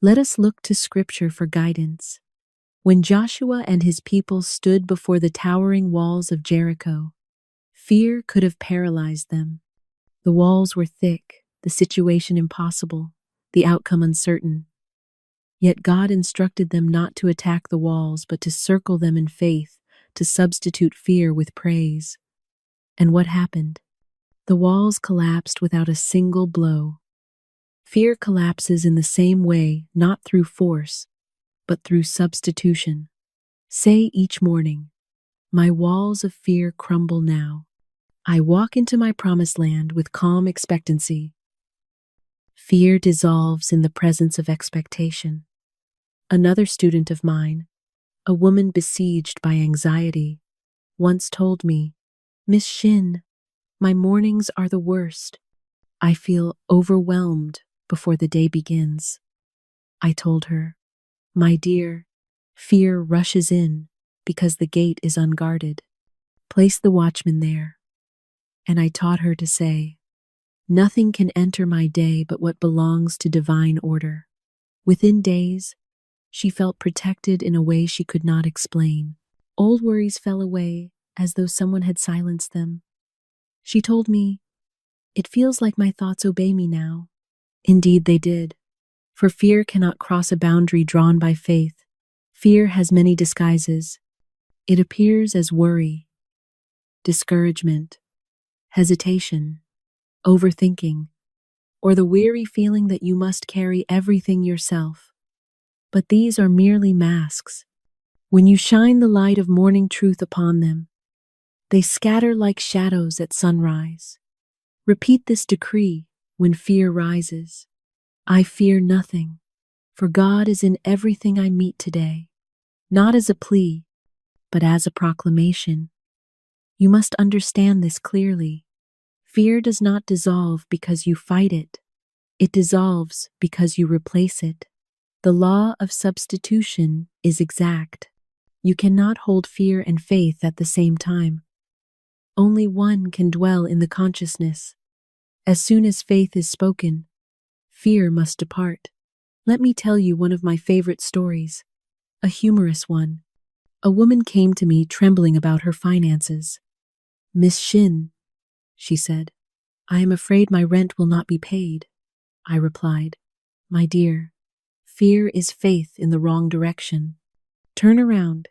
Let us look to Scripture for guidance. When Joshua and his people stood before the towering walls of Jericho, fear could have paralyzed them. The walls were thick, the situation impossible, the outcome uncertain. Yet God instructed them not to attack the walls, but to circle them in faith, to substitute fear with praise. And what happened? The walls collapsed without a single blow. Fear collapses in the same way, not through force, but through substitution. Say each morning, "My walls of fear crumble now. I walk into my promised land with calm expectancy." Fear dissolves in the presence of expectation. Another student of mine, a woman besieged by anxiety, once told me, "Miss Shinn, my mornings are the worst. I feel overwhelmed before the day begins." I told her, "My dear, fear rushes in because the gate is unguarded. Place the watchman there." And I taught her to say, "Nothing can enter my day but what belongs to divine order." Within days, she felt protected in a way she could not explain. Old worries fell away as though someone had silenced them. She told me, "It feels like my thoughts obey me now." Indeed, they did. For fear cannot cross a boundary drawn by faith. Fear has many disguises. It appears as worry, discouragement, hesitation, overthinking, or the weary feeling that you must carry everything yourself. But these are merely masks. When you shine the light of morning truth upon them, they scatter like shadows at sunrise. Repeat this decree when fear rises. "I fear nothing, for God is in everything I meet today." Not as a plea, but as a proclamation. You must understand this clearly. Fear does not dissolve because you fight it. It dissolves because you replace it. The law of substitution is exact. You cannot hold fear and faith at the same time. Only one can dwell in the consciousness. As soon as faith is spoken, fear must depart. Let me tell you one of my favorite stories, a humorous one. A woman came to me trembling about her finances. "Miss Shinn," she said, "I am afraid my rent will not be paid." I replied, "My dear, fear is faith in the wrong direction. Turn around."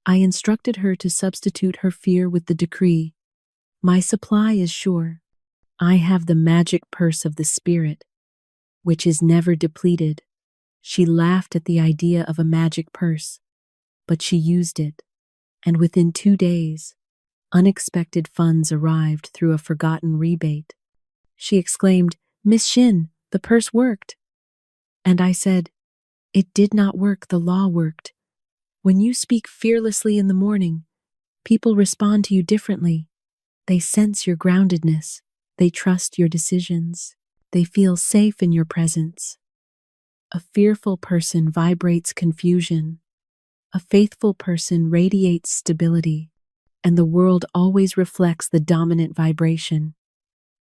I instructed her to substitute her fear with the decree, "My supply is sure. I have the magic purse of the Spirit, which is never depleted." She laughed at the idea of a magic purse, but she used it, and within 2 days, unexpected funds arrived through a forgotten rebate. She exclaimed, "Miss Shinn, the purse worked." And I said, "It did not work, the law worked. When you speak fearlessly in the morning, people respond to you differently. They sense your groundedness. They trust your decisions. They feel safe in your presence." A fearful person vibrates confusion. A faithful person radiates stability, and the world always reflects the dominant vibration.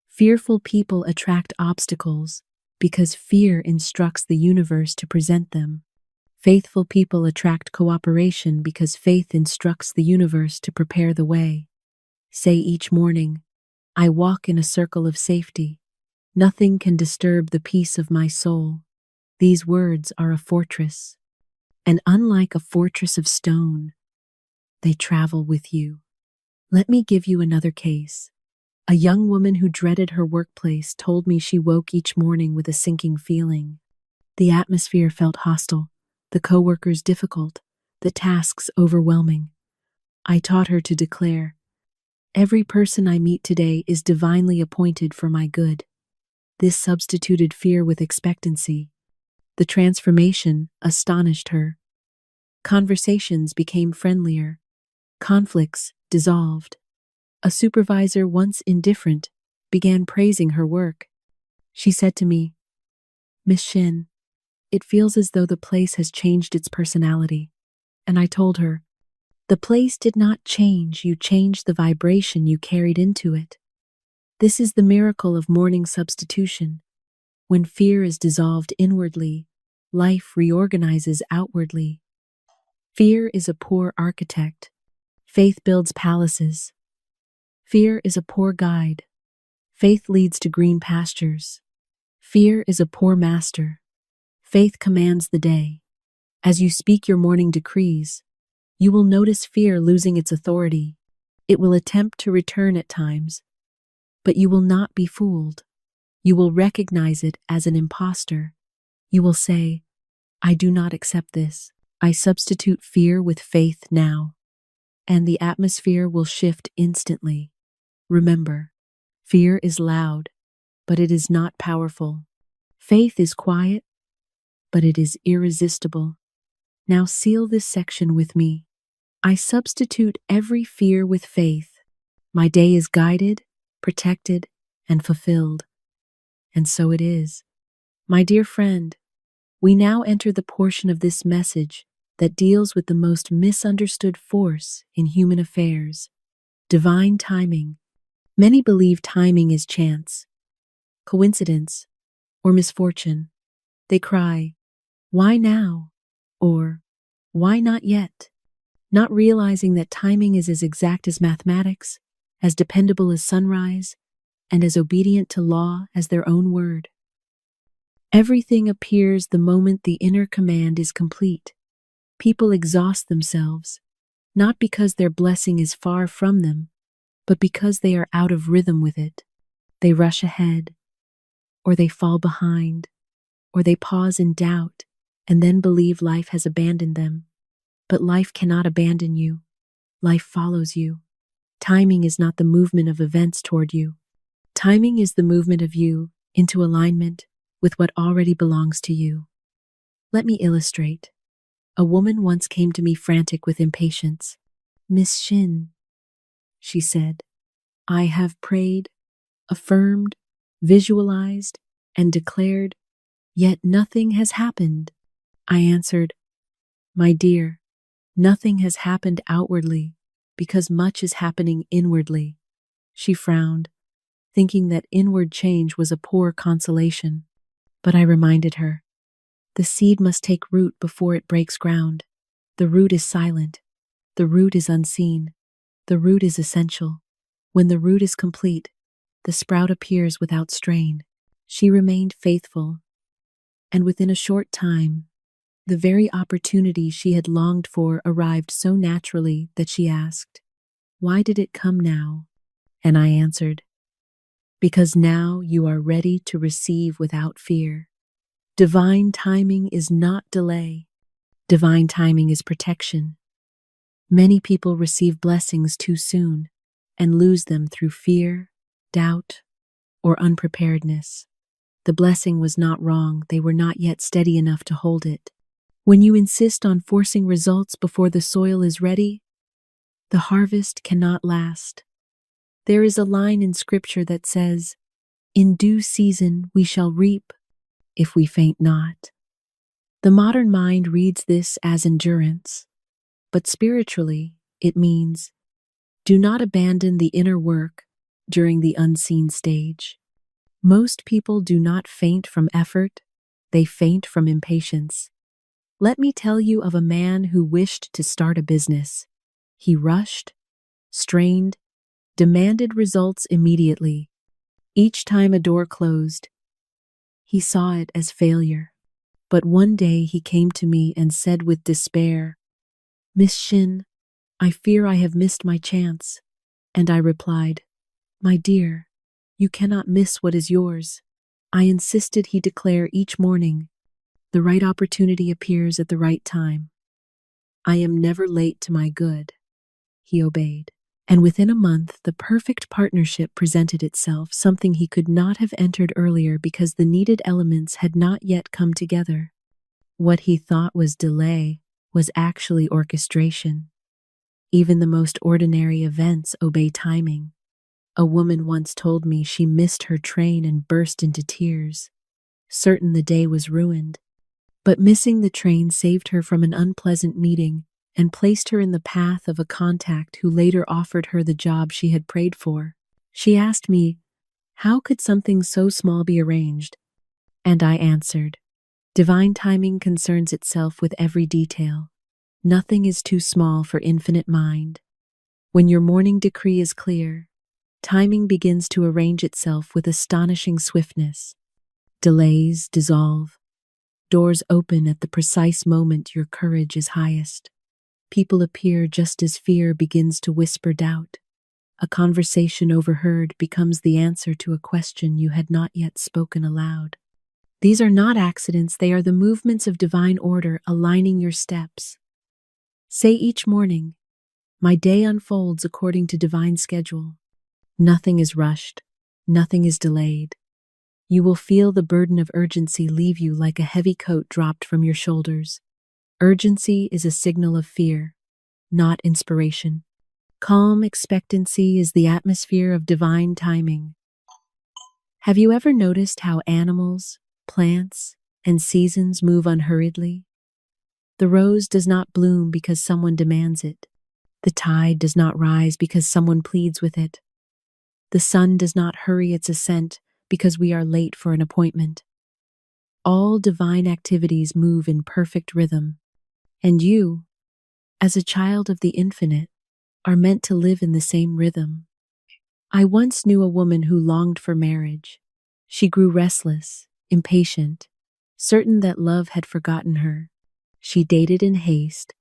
Fearful people attract obstacles because fear instructs the universe to present them. Faithful people attract cooperation because faith instructs the universe to prepare the way. Say each morning, I walk in a circle of safety. Nothing can disturb the peace of my soul. These words are a fortress, and unlike a fortress of stone, they travel with you. Let me give you another case. A young woman who dreaded her workplace told me she woke each morning with a sinking feeling. The atmosphere felt hostile, the coworkers difficult, the tasks overwhelming. I taught her to declare, every person I meet today is divinely appointed for my good. This substituted fear with expectancy. The transformation astonished her. Conversations became friendlier. Conflicts dissolved. A supervisor, once indifferent, began praising her work. She said to me, Miss Shinn, it feels as though the place has changed its personality. And I told her, the place did not change, you changed the vibration you carried into it. This is the miracle of morning substitution. When fear is dissolved inwardly, life reorganizes outwardly. Fear is a poor architect. Faith builds palaces. Fear is a poor guide. Faith leads to green pastures. Fear is a poor master. Faith commands the day. As you speak your morning decrees, you will notice fear losing its authority. It will attempt to return at times, but you will not be fooled. You will recognize it as an imposter. You will say, I do not accept this. I substitute fear with faith now. And the atmosphere will shift instantly. Remember, fear is loud, but it is not powerful. Faith is quiet, but it is irresistible. Now seal this section with me. I substitute every fear with faith. My day is guided, protected, and fulfilled. And so it is. My dear friend, we now enter the portion of this message that deals with the most misunderstood force in human affairs, divine timing. Many believe timing is chance, coincidence, or misfortune. They cry, why now? Or, why not yet? Not realizing that timing is as exact as mathematics, as dependable as sunrise, and as obedient to law as their own word. Everything appears the moment the inner command is complete. People exhaust themselves, not because their blessing is far from them, but because they are out of rhythm with it. They rush ahead, or they fall behind, or they pause in doubt, and then believe life has abandoned them. But life cannot abandon you. Life follows you. Timing is not the movement of events toward you. Timing is the movement of you into alignment with what already belongs to you. Let me illustrate. A woman once came to me frantic with impatience. Miss Shinn, she said, I have prayed, affirmed, visualized, and declared, yet nothing has happened. I answered, my dear, nothing has happened outwardly because much is happening inwardly. She frowned, thinking that inward change was a poor consolation. But I reminded her, the seed must take root before it breaks ground. The root is silent. The root is unseen. The root is essential. When the root is complete, the sprout appears without strain. She remained faithful, and within a short time, the very opportunity she had longed for arrived so naturally that she asked, why did it come now? And I answered, because now you are ready to receive without fear. Divine timing is not delay. Divine timing is protection. Many people receive blessings too soon and lose them through fear, doubt, or unpreparedness. The blessing was not wrong, they were not yet steady enough to hold it. When you insist on forcing results before the soil is ready, the harvest cannot last. There is a line in Scripture that says, in due season we shall reap if we faint not. The modern mind reads this as endurance, but spiritually, it means do not abandon the inner work during the unseen stage. Most people do not faint from effort, they faint from impatience. Let me tell you of a man who wished to start a business. He rushed, strained, demanded results immediately. Each time a door closed, he saw it as failure. But one day he came to me and said with despair, "Miss Shinn, I fear I have missed my chance." And I replied, "My dear, you cannot miss what is yours." I insisted he declare each morning, "The right opportunity appears at the right time. I am never late to my good." He obeyed. And within a month, the perfect partnership presented itself, something he could not have entered earlier because the needed elements had not yet come together. What he thought was delay was actually orchestration. Even the most ordinary events obey timing. A woman once told me she missed her train and burst into tears, certain the day was ruined. But missing the train saved her from an unpleasant meeting and placed her in the path of a contact who later offered her the job she had prayed for. She asked me, "How could something so small be arranged?" And I answered, "Divine timing concerns itself with every detail. Nothing is too small for infinite mind. When your morning decree is clear, timing begins to arrange itself with astonishing swiftness. Delays dissolve. Doors open at the precise moment your courage is highest. People appear just as fear begins to whisper doubt. A conversation overheard becomes the answer to a question you had not yet spoken aloud. These are not accidents, they are the movements of divine order aligning your steps. Say each morning, "My day unfolds according to divine schedule." Nothing is rushed, nothing is delayed. You will feel the burden of urgency leave you like a heavy coat dropped from your shoulders. Urgency is a signal of fear, not inspiration. Calm expectancy is the atmosphere of divine timing. Have you ever noticed how animals, plants, and seasons move unhurriedly? The rose does not bloom because someone demands it. The tide does not rise because someone pleads with it. The sun does not hurry its ascent because we are late for an appointment. All divine activities move in perfect rhythm, and you, as a child of the infinite, are meant to live in the same rhythm. I once knew a woman who longed for marriage. She grew restless, impatient, certain that love had forgotten her. She dated in haste,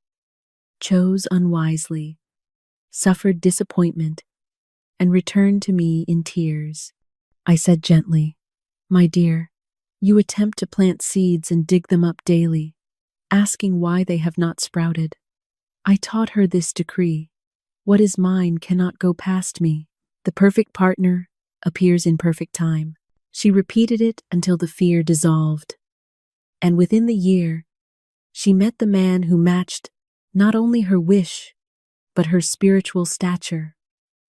chose unwisely, suffered disappointment, and returned to me in tears. I said gently, "My dear, you attempt to plant seeds and dig them up daily, asking why they have not sprouted. I taught her this decree: what is mine cannot go past me. The perfect partner appears in perfect time." She repeated it until the fear dissolved. And within the year, she met the man who matched not only her wish, but her spiritual stature.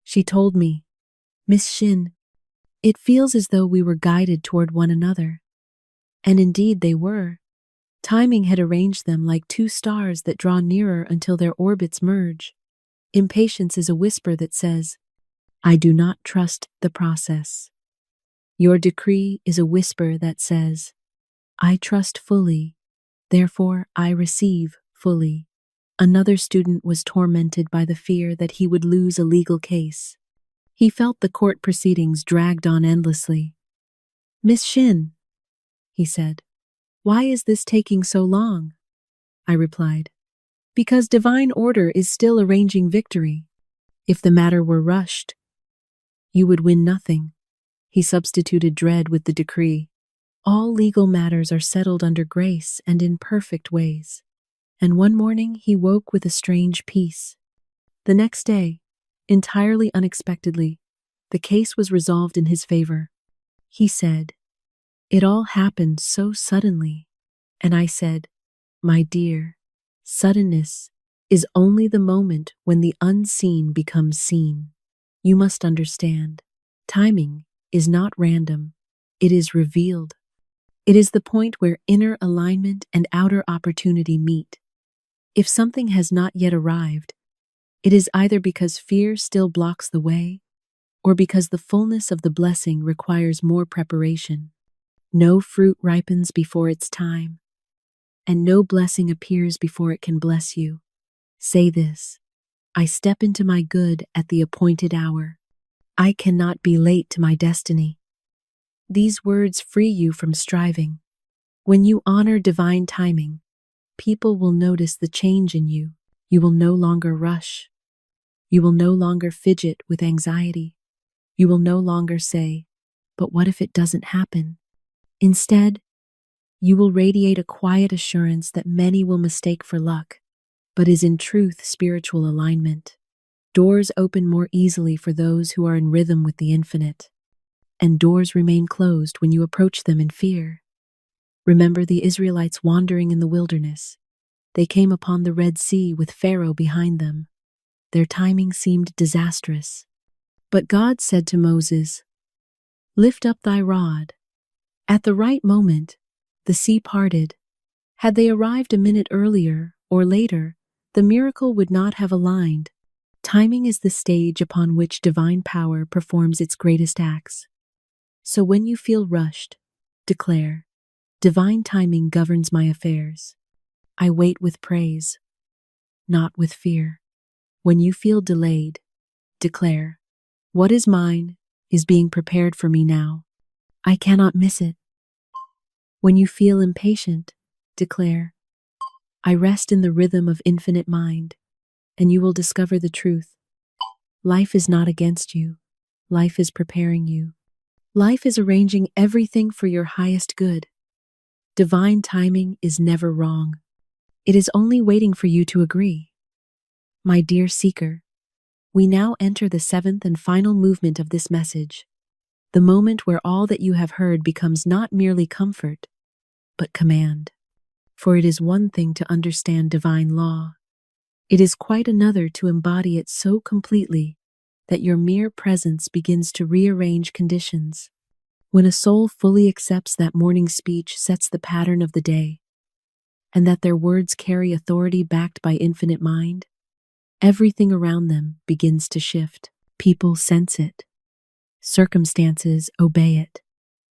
She told me, "Miss Shinn, it feels as though we were guided toward one another." And indeed they were. Timing had arranged them like two stars that draw nearer until their orbits merge. Impatience is a whisper that says, "I do not trust the process." Your decree is a whisper that says, "I trust fully, therefore I receive fully." Another student was tormented by the fear that he would lose a legal case. He felt the court proceedings dragged on endlessly. "Miss Shinn," he said, "why is this taking so long?" I replied, "Because divine order is still arranging victory. If the matter were rushed, you would win nothing." He substituted dread with the decree. All legal matters are settled under grace and in perfect ways. And one morning he woke with a strange peace. The next day, entirely unexpectedly, the case was resolved in his favor. He said, "It all happened so suddenly." And I said, "My dear, suddenness is only the moment when the unseen becomes seen. You must understand, timing is not random, it is revealed." It is the point where inner alignment and outer opportunity meet. If something has not yet arrived, it is either because fear still blocks the way or because the fullness of the blessing requires more preparation. No fruit ripens before its time, and no blessing appears before it can bless you. Say this: I step into my good at the appointed hour. I cannot be late to my destiny. These words free you from striving. When you honor divine timing, people will notice the change in you. You will no longer rush. You will no longer fidget with anxiety. You will no longer say, "But what if it doesn't happen?" Instead, you will radiate a quiet assurance that many will mistake for luck, but is in truth spiritual alignment. Doors open more easily for those who are in rhythm with the infinite, and doors remain closed when you approach them in fear. Remember the Israelites wandering in the wilderness. They came upon the Red Sea with Pharaoh behind them. Their timing seemed disastrous. But God said to Moses, "Lift up thy rod." At the right moment, the sea parted. Had they arrived a minute earlier or later, the miracle would not have aligned. Timing is the stage upon which divine power performs its greatest acts. So when you feel rushed, declare, "Divine timing governs my affairs." I wait with praise, not with fear. When you feel delayed, declare, "What is mine is being prepared for me now. I cannot miss it." When you feel impatient, declare, "I rest in the rhythm of infinite mind," and you will discover the truth. Life is not against you. Life is preparing you. Life is arranging everything for your highest good. Divine timing is never wrong. It is only waiting for you to agree. My dear seeker, we now enter the seventh and final movement of this message, the moment where all that you have heard becomes not merely comfort, but command. For it is one thing to understand divine law. It is quite another to embody it so completely that your mere presence begins to rearrange conditions. When a soul fully accepts that morning speech sets the pattern of the day, and that their words carry authority backed by infinite mind, everything around them begins to shift. People sense it. Circumstances obey it.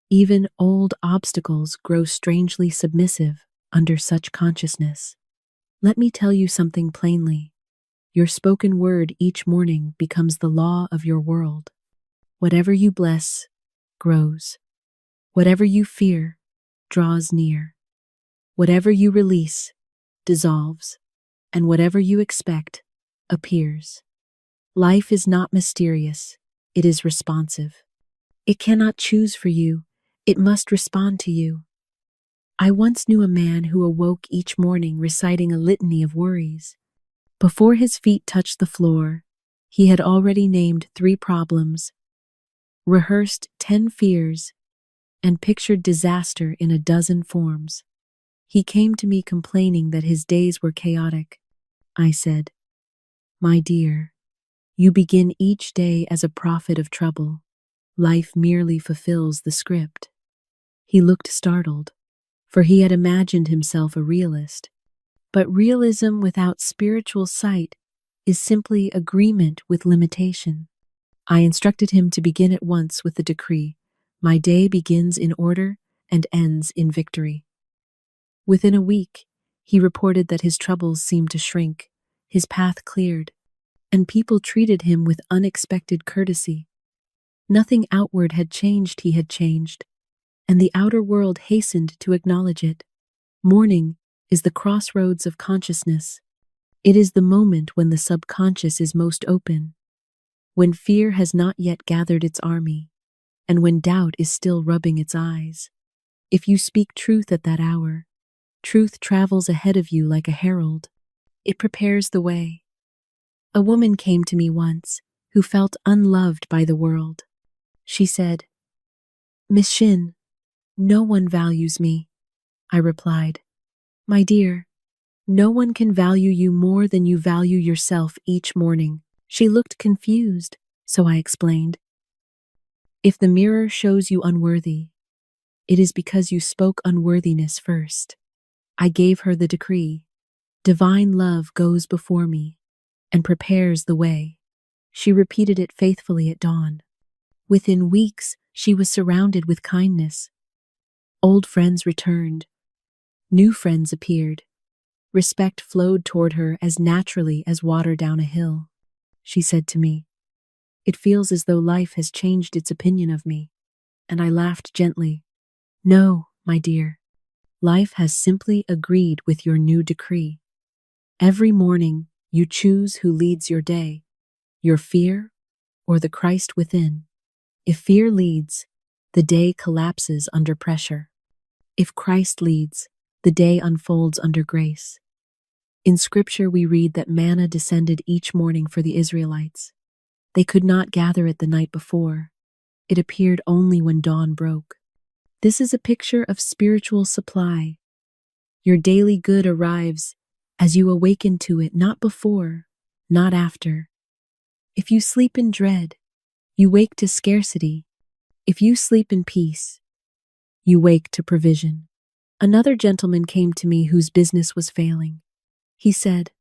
Even old obstacles grow strangely submissive under such consciousness. Let me tell you something plainly. Your spoken word each morning becomes the law of your world. Whatever you bless, grows. Whatever you fear, draws near. Whatever you release, dissolves. And whatever you expect, appears. Life is not mysterious, it is responsive. It cannot choose for you, it must respond to you. I once knew a man who awoke each morning reciting a litany of worries. Before his feet touched the floor, he had already named 3 problems, rehearsed 10 fears, and pictured disaster in a dozen forms. He came to me complaining that his days were chaotic. I said, "My dear, you begin each day as a prophet of trouble. Life merely fulfills the script." He looked startled, for he had imagined himself a realist. But realism without spiritual sight is simply agreement with limitation. I instructed him to begin at once with the decree, "My day begins in order and ends in victory." Within a week, he reported that his troubles seemed to shrink, his path cleared, and people treated him with unexpected courtesy. Nothing outward had changed, he had changed, and the outer world hastened to acknowledge it. Morning is the crossroads of consciousness. It is the moment when the subconscious is most open, when fear has not yet gathered its army, and when doubt is still rubbing its eyes. If you speak truth at that hour, truth travels ahead of you like a herald. It prepares the way. A woman came to me once who felt unloved by the world. She said, "Miss Shinn, no one values me." I replied, "My dear, no one can value you more than you value yourself each morning." She looked confused, so I explained, "If the mirror shows you unworthy, It is because you spoke unworthiness first. I gave her the decree. Divine love goes before me and prepares the way. She repeated it faithfully at dawn. Within weeks, she was surrounded with kindness. Old friends returned. New friends appeared. Respect flowed toward her as naturally as water down a hill. She said to me, "It feels as though life has changed its opinion of me." And I laughed gently. "No, my dear. Life has simply agreed with your new decree. Every morning, you choose who leads your day, your fear or the Christ within. If fear leads, the day collapses under pressure. If Christ leads, the day unfolds under grace." In Scripture, we read that manna descended each morning for the Israelites. They could not gather it the night before. It appeared only when dawn broke. This is a picture of spiritual supply. Your daily good arrives as you awaken to it, not before, not after. If you sleep in dread, you wake to scarcity. If you sleep in peace, you wake to provision. Another gentleman came to me whose business was failing. He said,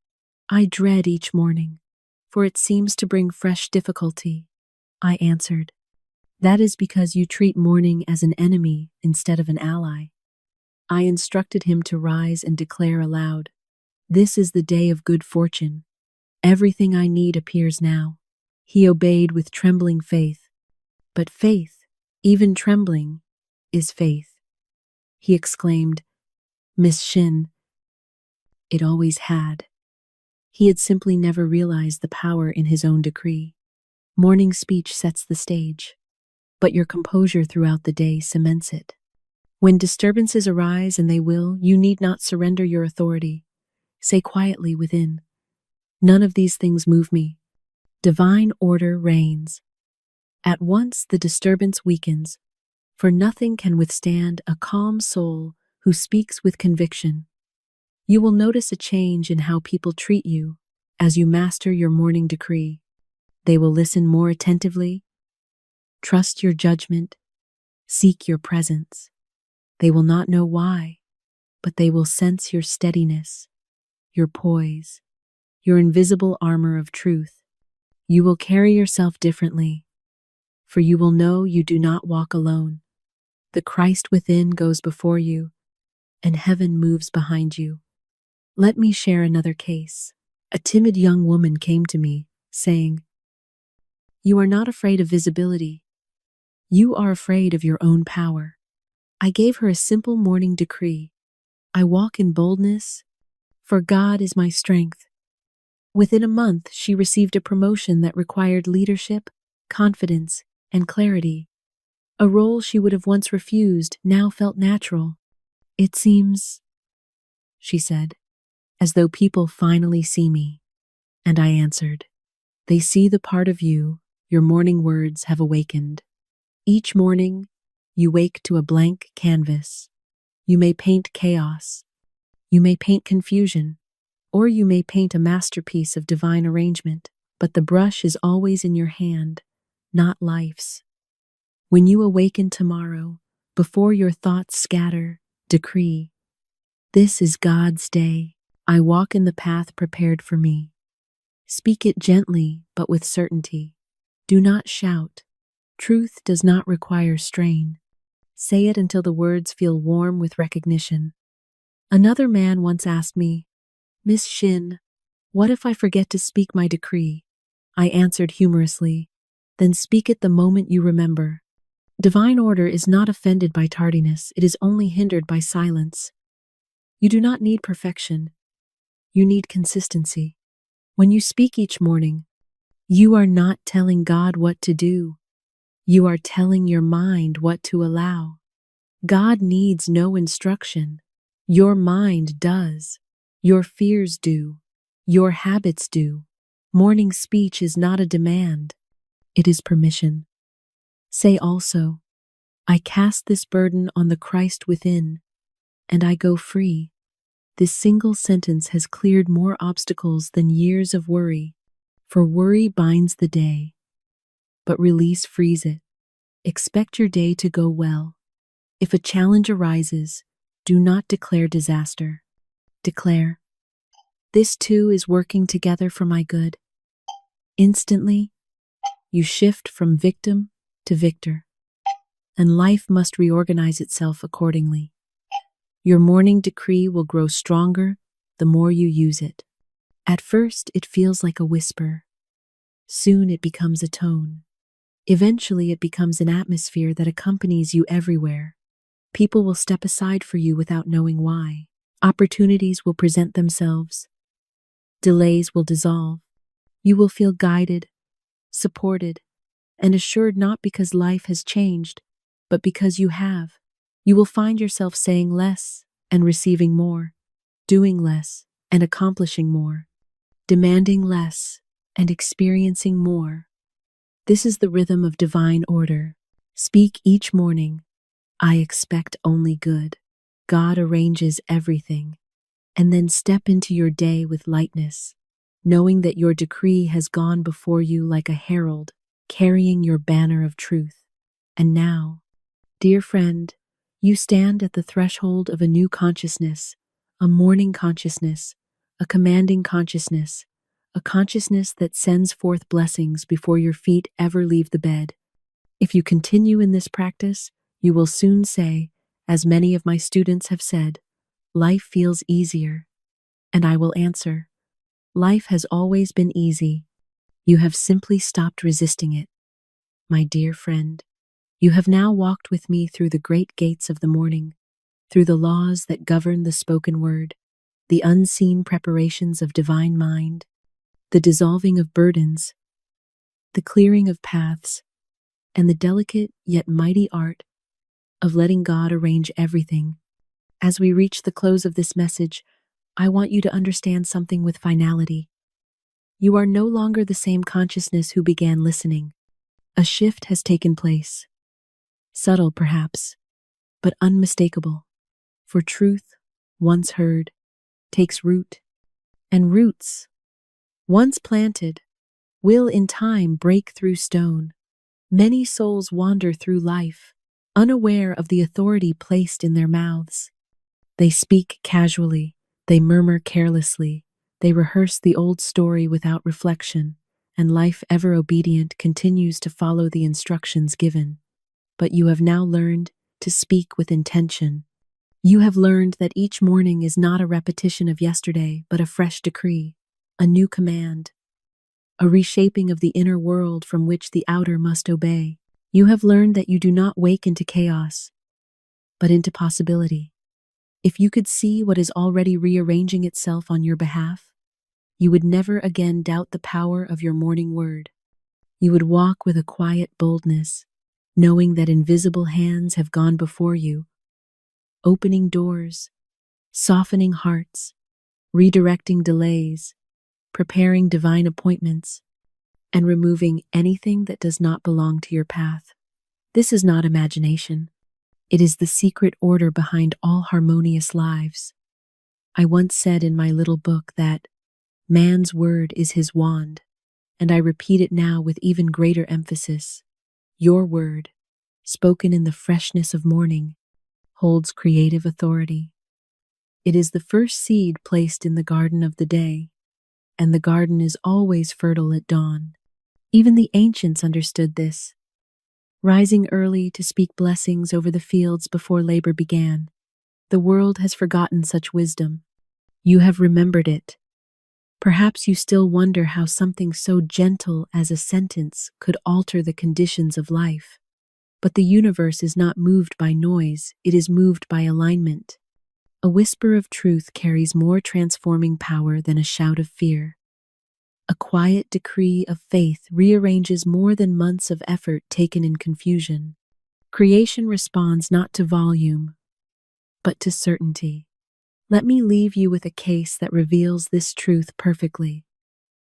"I dread each morning, for it seems to bring fresh difficulty." I answered, "That is because you treat morning as an enemy instead of an ally." I instructed him to rise and declare aloud, "This is the day of good fortune. Everything I need appears now." He obeyed with trembling faith. But faith, even trembling, is faith. He exclaimed, "Miss Shinn, it always had." He had simply never realized the power in his own decree. Morning speech sets the stage, but your composure throughout the day cements it. When disturbances arise, and they will, you need not surrender your authority. Say quietly within, "None of these things move me. Divine order reigns." At once the disturbance weakens, for nothing can withstand a calm soul who speaks with conviction. You will notice a change in how people treat you as you master your morning decree. They will listen more attentively, trust your judgment, seek your presence. They will not know why, but they will sense your steadiness, your poise, your invisible armor of truth. You will carry yourself differently, for you will know you do not walk alone. The Christ within goes before you, and heaven moves behind you. Let me share another case. A timid young woman came to me, saying, "You are not afraid of visibility. You are afraid of your own power." I gave her a simple morning decree. I walk in boldness, for God is my strength. Within a month, she received a promotion that required leadership, confidence, and clarity. A role she would have once refused now felt natural. "It seems," she said, "as though people finally see me." And I answered, "They see the part of you your morning words have awakened." Each morning, you wake to a blank canvas. You may paint chaos, you may paint confusion, or you may paint a masterpiece of divine arrangement, but the brush is always in your hand, not life's. When you awaken tomorrow, before your thoughts scatter, decree, "This is God's day. I walk in the path prepared for me." Speak it gently, but with certainty. Do not shout. Truth does not require strain. Say it until the words feel warm with recognition. Another man once asked me, "Miss Shinn, what if I forget to speak my decree?" I answered humorously, "Then speak it the moment you remember." Divine order is not offended by tardiness, it is only hindered by silence. You do not need perfection, you need consistency. When you speak each morning, you are not telling God what to do. You are telling your mind what to allow. God needs no instruction. Your mind does. Your fears do. Your habits do. Morning speech is not a demand. It is permission. Say also, "I cast this burden on the Christ within, and I go free." This single sentence has cleared more obstacles than years of worry, for worry binds the day, but release frees it. Expect your day to go well. If a challenge arises, do not declare disaster. Declare, "This too is working together for my good." Instantly, you shift from victim to victor, and life must reorganize itself accordingly. Your morning decree will grow stronger the more you use it. At first, it feels like a whisper. Soon it becomes a tone. Eventually, it becomes an atmosphere that accompanies you everywhere. People will step aside for you without knowing why. Opportunities will present themselves. Delays will dissolve. You will feel guided, supported, and assured not because life has changed, but because you have. You will find yourself saying less and receiving more, doing less and accomplishing more, demanding less and experiencing more. This is the rhythm of divine order. Speak each morning, "I expect only good." God arranges everything. And then step into your day with lightness, knowing that your decree has gone before you like a herald, carrying your banner of truth. And now, dear friend, you stand at the threshold of a new consciousness, a morning consciousness, a commanding consciousness, a consciousness that sends forth blessings before your feet ever leave the bed. If you continue in this practice, you will soon say, as many of my students have said, "Life feels easier." And I will answer, "Life has always been easy. You have simply stopped resisting it." My dear friend, you have now walked with me through the great gates of the morning, through the laws that govern the spoken word, the unseen preparations of divine mind, the dissolving of burdens, the clearing of paths, and the delicate yet mighty art of letting God arrange everything. As we reach the close of this message, I want you to understand something with finality. You are no longer the same consciousness who began listening. A shift has taken place. Subtle, perhaps, but unmistakable. For truth, once heard, takes root. And roots, once planted, will in time break through stone. Many souls wander through life, unaware of the authority placed in their mouths. They speak casually, they murmur carelessly, they rehearse the old story without reflection, and life, ever obedient, continues to follow the instructions given. But you have now learned to speak with intention. You have learned that each morning is not a repetition of yesterday, but a fresh decree, a new command, a reshaping of the inner world from which the outer must obey. You have learned that you do not wake into chaos, but into possibility. If you could see what is already rearranging itself on your behalf, you would never again doubt the power of your morning word. You would walk with a quiet boldness, knowing that invisible hands have gone before you, opening doors, softening hearts, redirecting delays, preparing divine appointments, and removing anything that does not belong to your path. This is not imagination. It is the secret order behind all harmonious lives. I once said in my little book that man's word is his wand, and I repeat it now with even greater emphasis. Your word, spoken in the freshness of morning, holds creative authority. It is the first seed placed in the garden of the day, and the garden is always fertile at dawn. Even the ancients understood this, rising early to speak blessings over the fields before labor began. The world has forgotten such wisdom. You have remembered it. Perhaps you still wonder how something so gentle as a sentence could alter the conditions of life. But the universe is not moved by noise, it is moved by alignment. A whisper of truth carries more transforming power than a shout of fear. A quiet decree of faith rearranges more than months of effort taken in confusion. Creation responds not to volume, but to certainty. Let me leave you with a case that reveals this truth perfectly.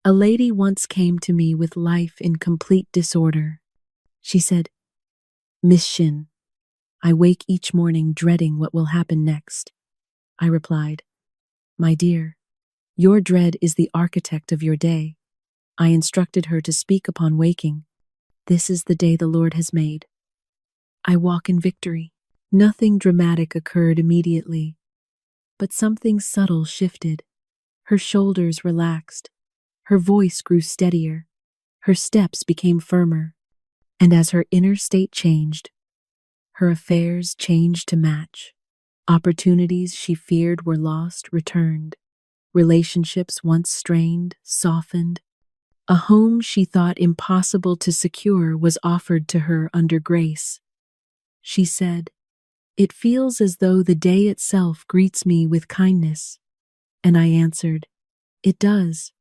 A lady once came to me with life in complete disorder. She said, "Miss Shinn, I wake each morning dreading what will happen next." I replied, "My dear, your dread is the architect of your day." I instructed her to speak upon waking, "This is the day the Lord has made. I walk in victory." Nothing dramatic occurred immediately, but something subtle shifted. Her shoulders relaxed, her voice grew steadier, her steps became firmer, and as her inner state changed, her affairs changed to match. Opportunities she feared were lost returned. Relationships once strained softened. A home she thought impossible to secure was offered to her under grace. She said, "It feels as though the day itself greets me with kindness." And I answered, "It does.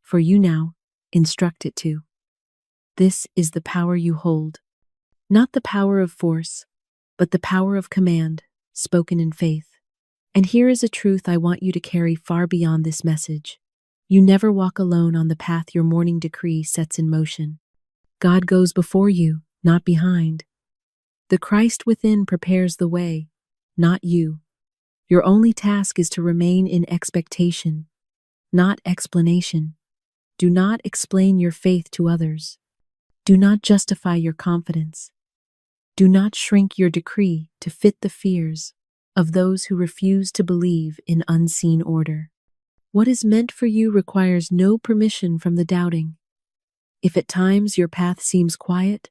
For you now, instruct it to." This is the power you hold. Not the power of force, but the power of command, spoken in faith. And here is a truth I want you to carry far beyond this message. You never walk alone on the path your morning decree sets in motion. God goes before you, not behind. The Christ within prepares the way, not you. Your only task is to remain in expectation, not explanation. Do not explain your faith to others. Do not justify your confidence. Do not shrink your decree to fit the fears of those who refuse to believe in unseen order. What is meant for you requires no permission from the doubting. If at times your path seems quiet,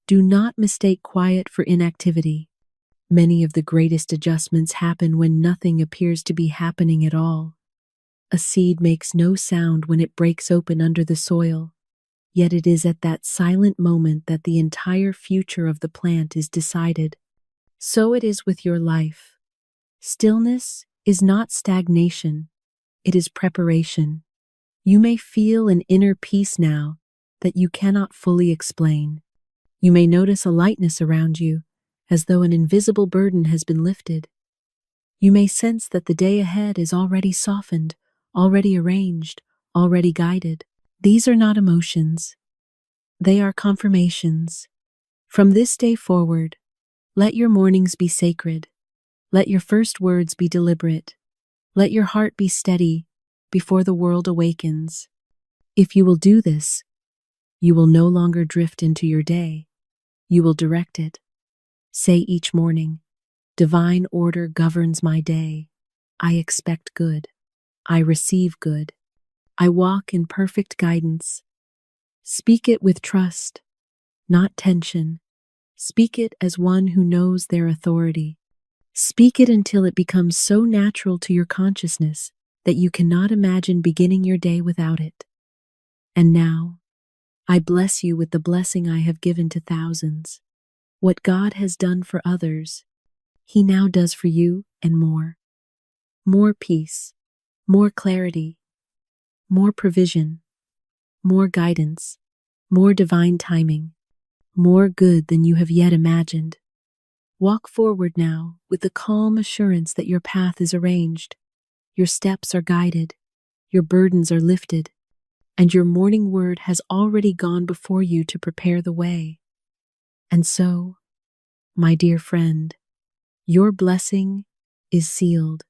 do not mistake quiet for inactivity. Many of the greatest adjustments happen when nothing appears to be happening at all. A seed makes no sound when it breaks open under the soil, yet it is at that silent moment that the entire future of the plant is decided. So it is with your life. Stillness is not stagnation, it is preparation. You may feel an inner peace now that you cannot fully explain. You may notice a lightness around you, as though an invisible burden has been lifted. You may sense that the day ahead is already softened, already arranged, already guided. These are not emotions. They are confirmations. From this day forward, let your mornings be sacred. Let your first words be deliberate. Let your heart be steady before the world awakens. If you will do this, you will no longer drift into your day. You will direct it. Say each morning, "Divine order governs my day. I expect good. I receive good. I walk in perfect guidance." Speak it with trust, not tension. Speak it as one who knows their authority. Speak it until it becomes so natural to your consciousness that you cannot imagine beginning your day without it. And now, I bless you with the blessing I have given to thousands. What God has done for others, He now does for you and more. More peace, more clarity, more provision, more guidance, more divine timing, more good than you have yet imagined. Walk forward now with the calm assurance that your path is arranged, your steps are guided, your burdens are lifted, and your morning word has already gone before you to prepare the way. And so, my dear friend, your blessing is sealed.